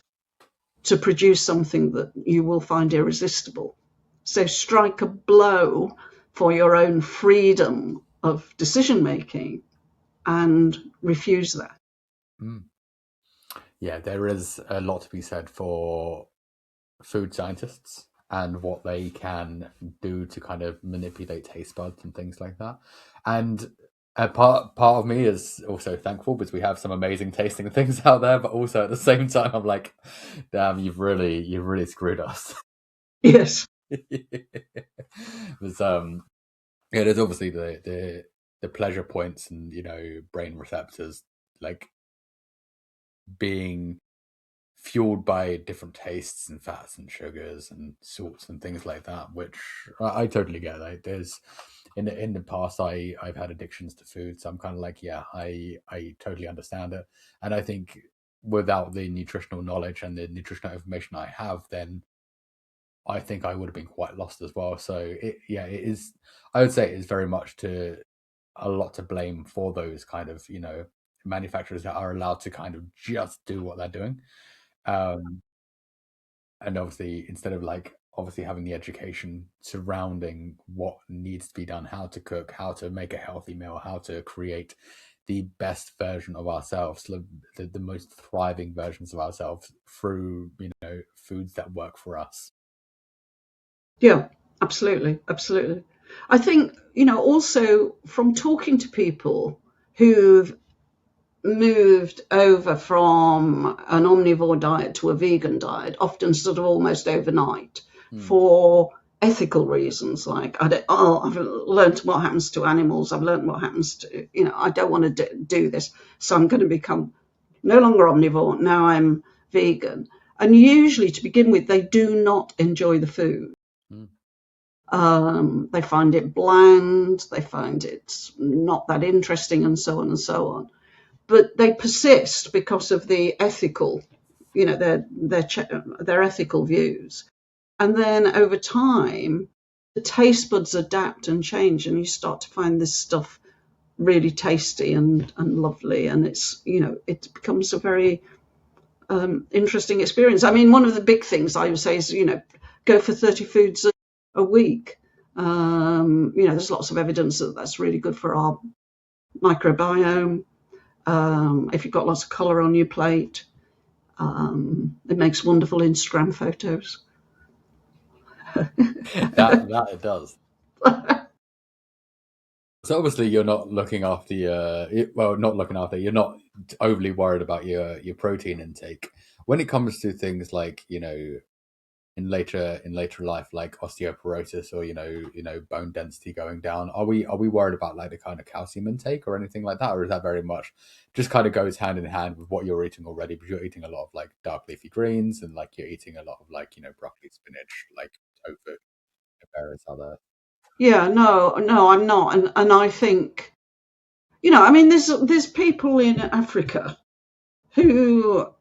to produce something that you will find irresistible. So strike a blow for your own freedom of decision making and refuse that. Mm. Yeah, there is a lot to be said for food scientists and what they can do to kind of manipulate taste buds and things like that. And a part of me is also thankful because we have some amazing tasting things out there, but also at the same time, I'm like, damn, you've really screwed us. Yes. There's yeah, there's obviously the pleasure points and brain receptors like being fueled by different tastes and fats and sugars and salts and things like that, which I totally get. Like there's in the past I've had addictions to food, so I'm kind of like, yeah, I totally understand it. And I think without the nutritional knowledge and the nutritional information I have, then I think I would have been quite lost as well. So it is. I would say it is very much a lot to blame for those kind of manufacturers that are allowed to kind of just do what they're doing. And obviously, instead of like obviously having the education surrounding what needs to be done, how to cook, how to make a healthy meal, how to create the best version of ourselves, the most thriving versions of ourselves through foods that work for us. Yeah, absolutely. Absolutely. I think, also from talking to people who've moved over from an omnivore diet to a vegan diet, often sort of almost overnight, for ethical reasons. Like, I've learned what happens to animals. I've learned what happens to, I don't want to do this. So I'm going to become no longer omnivore. Now I'm vegan. And usually, to begin with, they do not enjoy the food. They find it bland. They find it not that interesting, and so on and so on. But they persist because of the ethical, their ethical views. And then over time, the taste buds adapt and change, and you start to find this stuff really tasty and lovely, and it becomes a very interesting experience. I mean, one of the big things I would say is go for 30 foods a week. There's lots of evidence that that's really good for our microbiome. If you've got lots of colour on your plate, it makes wonderful Instagram photos. that it does. So obviously you're not looking after you're not overly worried about your protein intake. When it comes to things like, in later life, like osteoporosis or bone density going down, are we worried about like the kind of calcium intake or anything like that, or is that very much just kind of goes hand in hand with what you're eating already? Because you're eating a lot of like dark leafy greens and like you're eating a lot of like broccoli, spinach, like tofu, and various other. Yeah, no, I'm not, and I think I mean, there's people in Africa who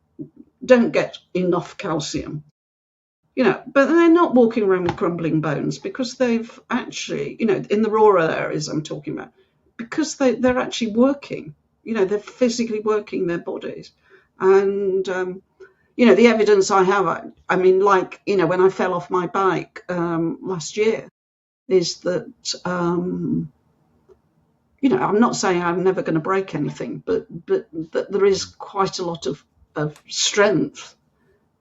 don't get enough calcium. But they're not walking around with crumbling bones because they've actually, in the rural areas I'm talking about, because they're actually working, they're physically working their bodies. And, the evidence I have, I mean, like, when I fell off my bike last year, is that, I'm not saying I'm never going to break anything, but there is quite a lot of strength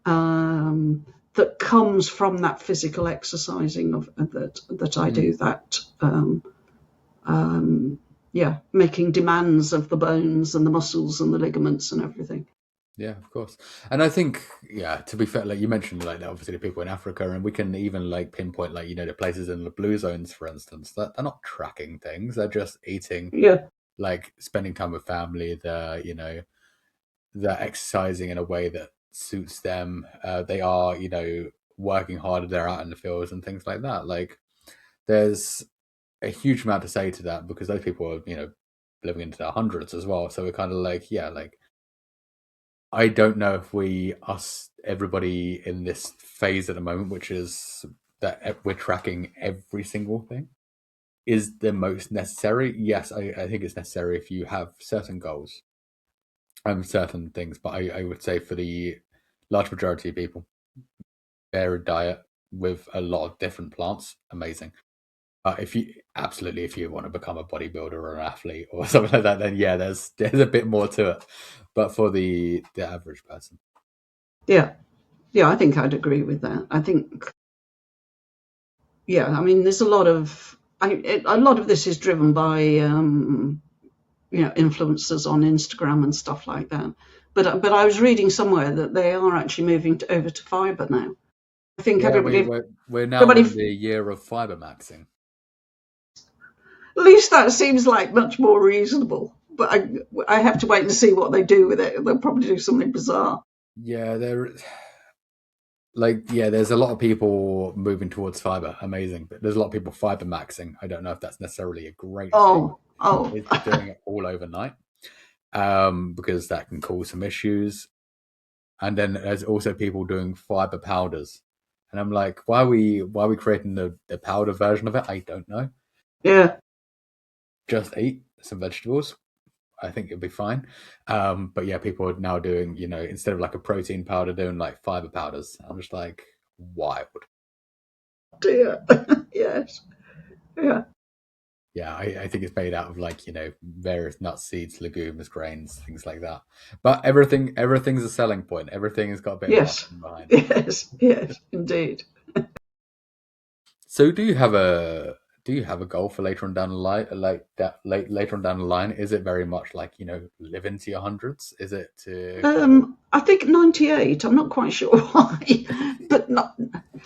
that comes from that physical exercising that I do, that making demands of the bones and the muscles and the ligaments and everything. Yeah, of course. And I think, to be fair, like you mentioned, like obviously the people in Africa, and we can even like pinpoint like the places in the blue zones, for instance, that they're not tracking things; they're just eating, like spending time with family. They're exercising in a way that suits them. They are working harder. They're out in the fields and things like that. Like there's a huge amount to say to that, because those people are, living into their hundreds as well. So we're kind of like, yeah, like, I don't know if everybody in this phase at the moment, which is that we're tracking every single thing, is the most necessary. Yes, I think it's necessary if you have certain goals and certain things, but I would say for the large majority of people, varied diet with a lot of different plants, amazing. If you want to become a bodybuilder or an athlete or something like that, then yeah, there's a bit more to it. But for the average person, Yeah, I think I'd agree with that. I think, yeah, I mean, there's a lot of this is driven by influencers on Instagram and stuff like that. But I was reading somewhere that they are actually moving over to fibre now. I think yeah, we're now in the year of fibre maxing. At least that seems like much more reasonable. But I have to wait and see what they do with it. They'll probably do something bizarre. Yeah, there's a lot of people moving towards fibre. Amazing. But there's a lot of people fibre maxing. I don't know if that's necessarily a great thing. It's doing it all overnight, because that can cause some issues. And then there's also people doing fibre powders. And I'm like, why are we creating the powder version of it? I don't know. Yeah. Just eat some vegetables. I think it'll be fine. But yeah, people are now doing, instead of like a protein powder, doing like fiber powders. I'm just like, wild. Dear. Yes. Yeah. Yeah, I think it's made out of like, various nuts, seeds, legumes, grains, things like that. But everything's a selling point. Everything has got a bit of marketing behind. Yes, indeed. So do you have a goal for later on down the line? Later on down the line, is it very much like, live into your hundreds? Is it to? I think 98. I'm not quite sure why, but not.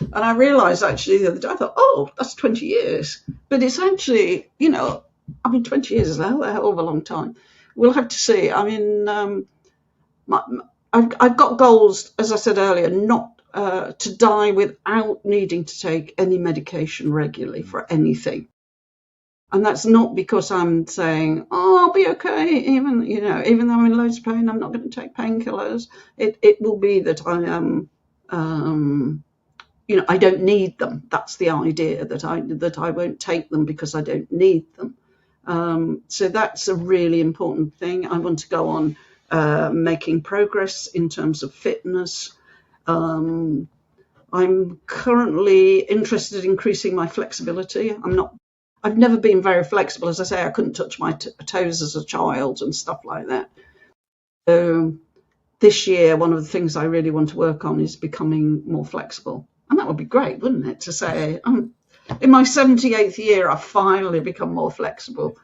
And I realised actually the other day, I thought, oh, that's 20 years. But it's actually, 20 years is a hell of a long time. We'll have to see. I mean, I've got goals, as I said earlier, not to die without needing to take any medication regularly for anything. And that's not because I'm saying, oh, I'll be okay, even though I'm in loads of pain, I'm not going to take painkillers. It will be that I am, I don't need them. That's the idea, that I won't take them because I don't need them. So that's a really important thing. I want to go on making progress in terms of fitness. I'm currently interested in increasing my flexibility. I've never been very flexible. As I say, I couldn't touch my toes as a child and stuff like that. So this year, one of the things I really want to work on is becoming more flexible. And that would be great, wouldn't it? To say, in my 78th year, I've finally become more flexible.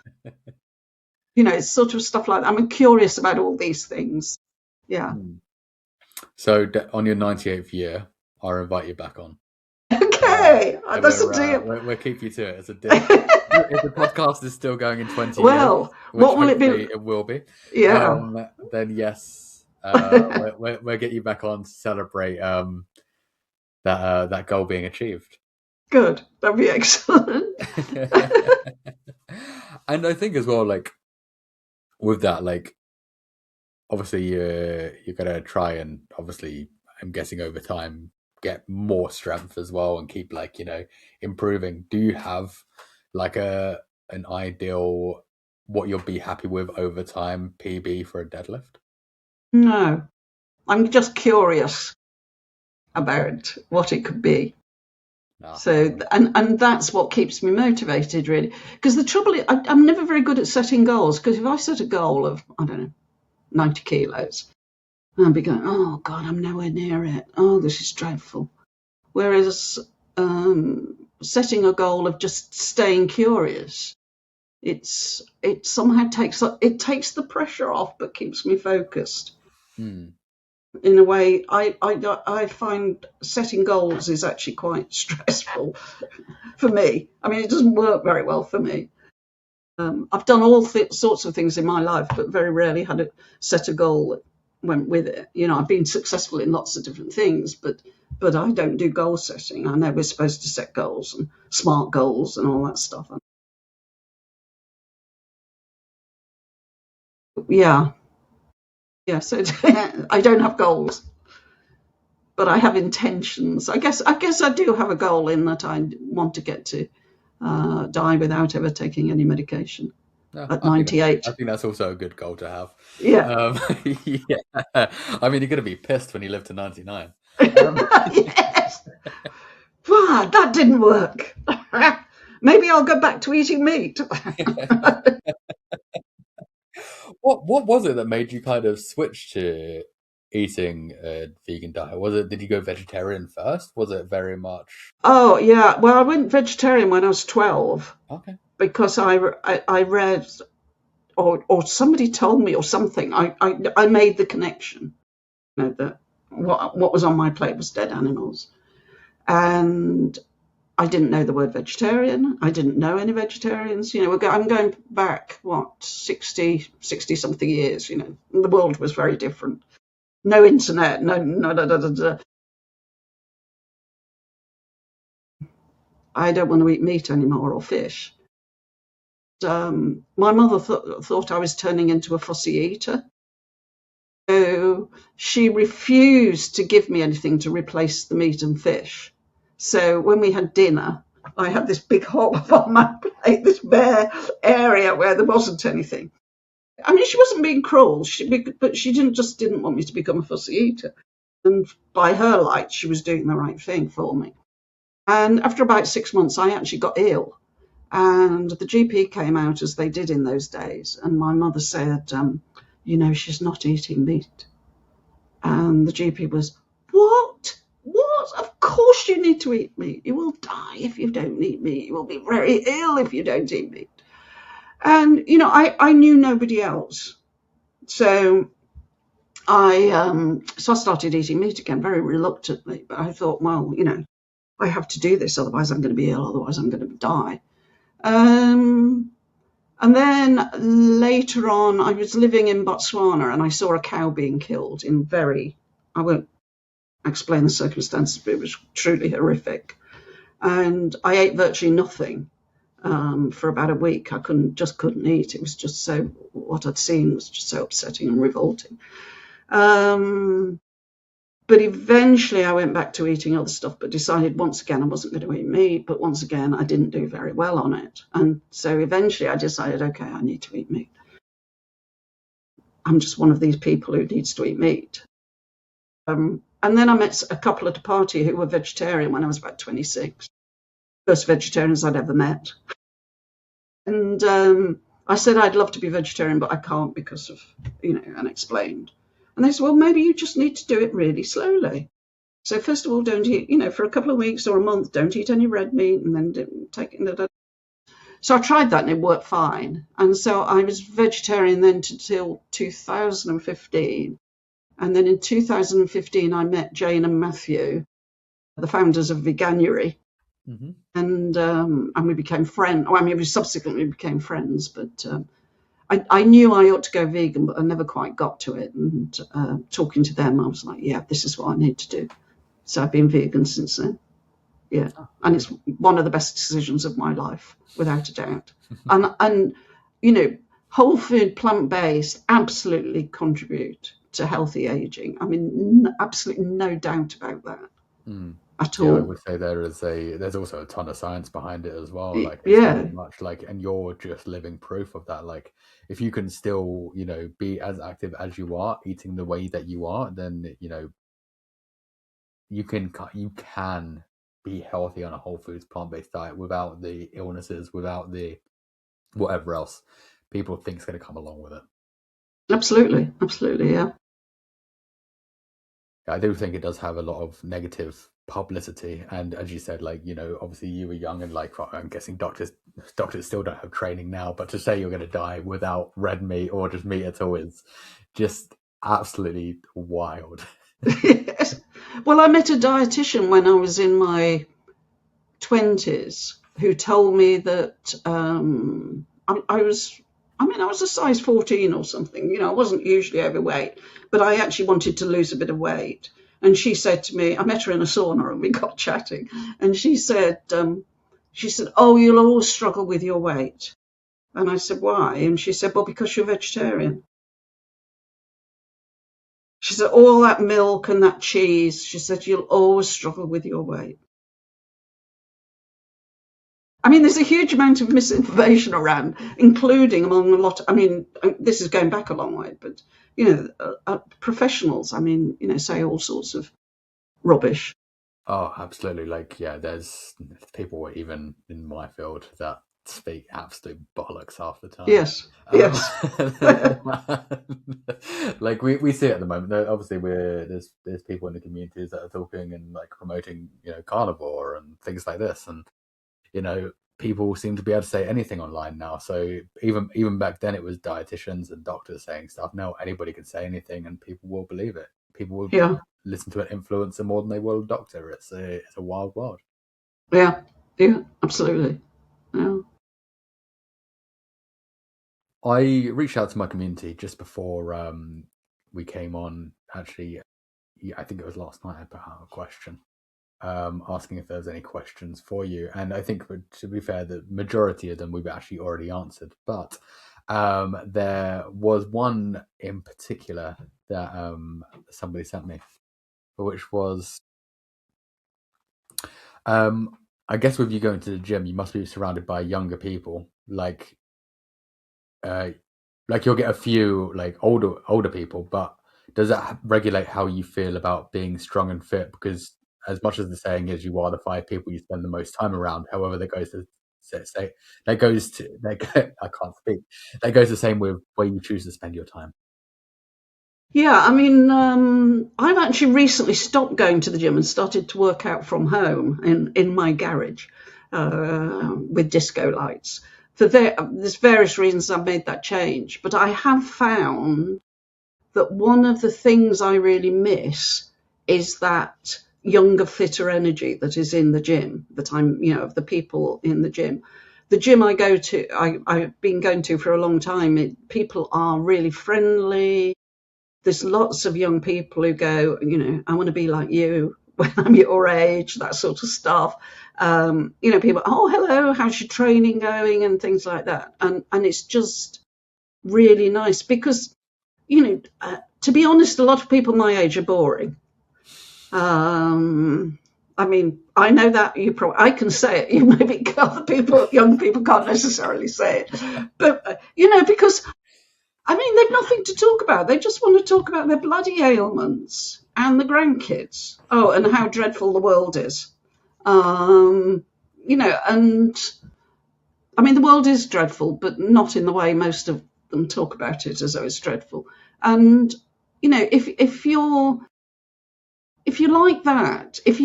It's sort of stuff like that. I'm curious about all these things. Yeah. So on your 98th year, I'll invite you back on. Okay, that's a deal. We'll keep you to it. It's a deal. If the podcast is still going in 20 years, what will it be? It will be. Yeah. Then yes, we'll get you back on to celebrate that goal being achieved. Good. That'd be excellent. And I think as well, like with that, like obviously you're gonna try and obviously, I'm guessing over time, get more strength as well and keep like, improving. Do you have like an ideal what you'll be happy with over time PB for a deadlift? No, I'm just curious about what it could be. So and that's what keeps me motivated, really, because the trouble is I'm never very good at setting goals, because if I set a goal of 90 kilos, I'll be going, oh God, I'm nowhere near it. Oh, this is dreadful. Whereas setting a goal of just staying curious, it somehow takes the pressure off, but keeps me focused. In a way, I find setting goals is actually quite stressful for me. I mean, it doesn't work very well for me. I've done all sorts of things in my life, but very rarely had to set a goal that went with it. I've been successful in lots of different things, but I don't do goal setting. I know we're supposed to set goals and SMART goals and all that stuff. Yeah. Yeah. So I don't have goals, but I have intentions. I guess I do have a goal in that I want to get to die without ever taking any medication No, at I 98. think that's also a good goal to have. Yeah. Yeah, I mean, you're going to be pissed when you live to 99. Yes. Ah, that didn't work. Maybe I'll go back to eating meat. What was it that made you kind of switch to eating a vegan diet? Did you go vegetarian first? Was it very much Oh, yeah. Well, I went vegetarian when I was 12 okay? because I read, or somebody told me or something. I made the connection, that what was on my plate was dead animals. And I didn't know the word vegetarian. I didn't know any vegetarians. I'm going back, 60 something years. The world was very different. No internet, no. I don't want to eat meat anymore or fish. My mother thought I was turning into a fussy eater. So she refused to give me anything to replace the meat and fish. So when we had dinner, I had this big hole on my plate, this bare area where there wasn't anything. I mean, she wasn't being cruel, but she didn't want me to become a fussy eater. And by her light, she was doing the right thing for me. And after about 6 months, I actually got ill. And the GP came out, as they did in those days. And my mother said, she's not eating meat. And the GP was, what? What? Of course you need to eat meat. You will die if you don't eat meat. You will be very ill if you don't eat meat. And, I knew nobody else. So I started eating meat again, very reluctantly. But I thought, well, I have to do this, otherwise I'm going to be ill, otherwise I'm going to die. And then later on, I was living in Botswana and I saw a cow being killed I won't explain the circumstances, but it was truly horrific. And I ate virtually nothing for about a week. I couldn't eat. It was just what I'd seen was just so upsetting and revolting. But eventually I went back to eating other stuff, but decided once again I wasn't going to eat meat. But once again, I didn't do very well on it. And so eventually I decided, okay, I need to eat meat. I'm just one of these people who needs to eat meat. And then I met a couple at a party who were vegetarian when I was about 26. First vegetarians I'd ever met. And I said I'd love to be vegetarian, but I can't because of, and explained. And they said, well, maybe you just need to do it really slowly. So first of all, don't eat, for a couple of weeks or a month, don't eat any red meat, and then take it. So I tried that and it worked fine. And so I was vegetarian then until 2015. And then in 2015, I met Jane and Matthew, the founders of Veganuary. Mm-hmm. And we became friends. We subsequently became friends, but I knew I ought to go vegan, but I never quite got to it. And talking to them, I was like, yeah, this is what I need to do. So I've been vegan since then. Yeah. And it's one of the best decisions of my life, without a doubt. and whole food, plant-based absolutely contribute to healthy aging. I mean, absolutely no doubt about that at all. Yeah, I would say there's also a ton of science behind it as well. Like, it's Yeah. very much like, and you're just living proof of that. Like, if you can still, be as active as you are, eating the way that you are, then you can be healthy on a whole foods plant-based diet without the illnesses, without the whatever else people think is going to come along with it. Absolutely, yeah. I do think it does have a lot of negative publicity, and as you said, like, obviously you were young, and like, I'm guessing doctors still don't have training now, but to say you're going to die without red meat or just meat at all is just absolutely wild. Yes. Well, I met a dietitian when I was in my 20s who told me that I was a size 14 or something. I wasn't usually overweight, but I actually wanted to lose a bit of weight. And she said to me, I met her in a sauna and we got chatting. And she said, oh, you'll always struggle with your weight. And I said, why? And she said, well, because you're vegetarian. She said, all that milk and that cheese, she said, you'll always struggle with your weight. I mean, there's a huge amount of misinformation around, including among a lot. I mean, this is going back a long way, but, professionals, say all sorts of rubbish. Oh, absolutely. There's people even in my field that speak absolute bollocks half the time. Yes. We see it at the moment. Obviously, there's people in the communities that are talking and promoting, carnivore and things like this, and people seem to be able to say anything online now. So even back then, it was dietitians and doctors saying stuff. Now anybody can say anything, and people will believe it. People will listen to an influencer more than they will a doctor. It's a wild world. Yeah, absolutely. Yeah. I reached out to my community just before we came on. Actually, I think it was last night. I put out a question asking if there was any questions for you, and I think, to be fair, the majority of them we've actually already answered. But there was one in particular that somebody sent me, which was, I guess with you going to the gym, you must be surrounded by younger people. You'll get a few older people, but does that regulate how you feel about being strong and fit? Because as much as the saying is, you are the 5 people you spend the most time around. However, that goes to I can't speak. That goes the same with where you choose to spend your time. Yeah, I've actually recently stopped going to the gym and started to work out from home in my garage with disco lights. There's various reasons I've made that change, but I have found that one of the things I really miss is that younger, fitter energy that is in the gym, of the people in the gym. The gym I go to, I've been going to for a long time, people are really friendly. There's lots of young people who go, I want to be like you when I'm your age, that sort of stuff. People, oh, hello, how's your training going, and things like that. And it's just really nice because, to be honest, a lot of people my age are boring. I know that I can say it. Maybe other people, young people, can't necessarily say it, but because they've nothing to talk about. They just want to talk about their bloody ailments and the grandkids. Oh, and how dreadful the world is. And the world is dreadful, but not in the way most of them talk about it as though it's dreadful. And if you like that, if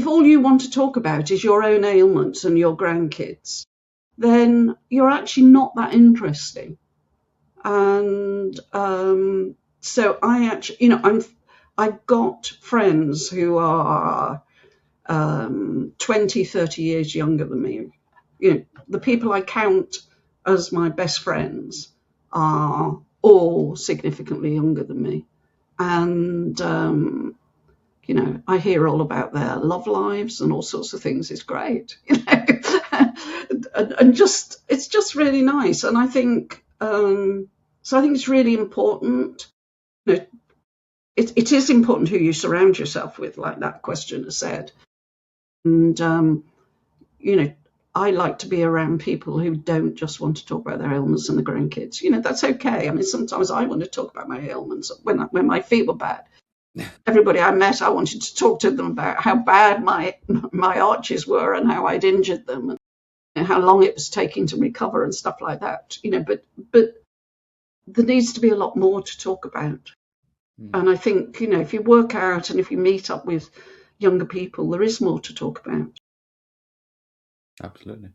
all you want to talk about is your own ailments and your grandkids, then you're actually not that interesting. And so I actually, I've got friends who are 20, 30 years younger than me. The people I count as my best friends are all significantly younger than me. And, I hear all about their love lives and all sorts of things. It's great, and it's just really nice. And I think, so I think it's really important. It is important who you surround yourself with, like that question has said. And, I like to be around people who don't just want to talk about their ailments and the grandkids. That's okay. Sometimes I want to talk about my ailments when my feet were bad. Everybody I met, I wanted to talk to them about how bad my arches were and how I'd injured them and how long it was taking to recover and stuff like that. But there needs to be a lot more to talk about. And I think, if you work out and if you meet up with younger people, there is more to talk about. Absolutely.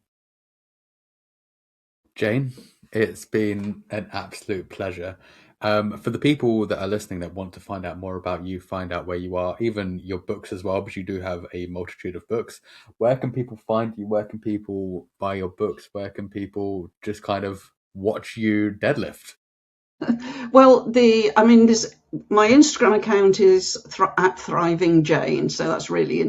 Jane, it's been an absolute pleasure. For the people that are listening that want to find out more about you, find out where you are, even your books as well, because you do have a multitude of books, where can people find you? Where can people buy your books? Where can people just kind of watch you deadlift? Well, my Instagram account is at Thriving Jane, so that's really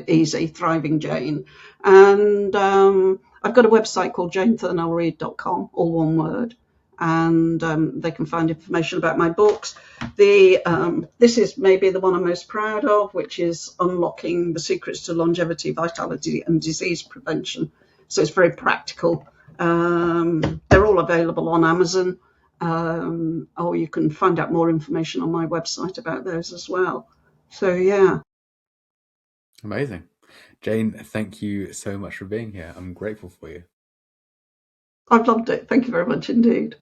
easy, Thriving Jane. And I've got a website called janethurnell-read.com, all one word. and they can find information about my books. This is maybe the one I'm most proud of, which is Unlocking the Secrets to Longevity, Vitality and Disease Prevention. So it's very practical. They're all available on Amazon, or you can find out more information on my website about those as well. So, yeah. Amazing. Jane, thank you so much for being here. I'm grateful for you. I've loved it. Thank you very much indeed.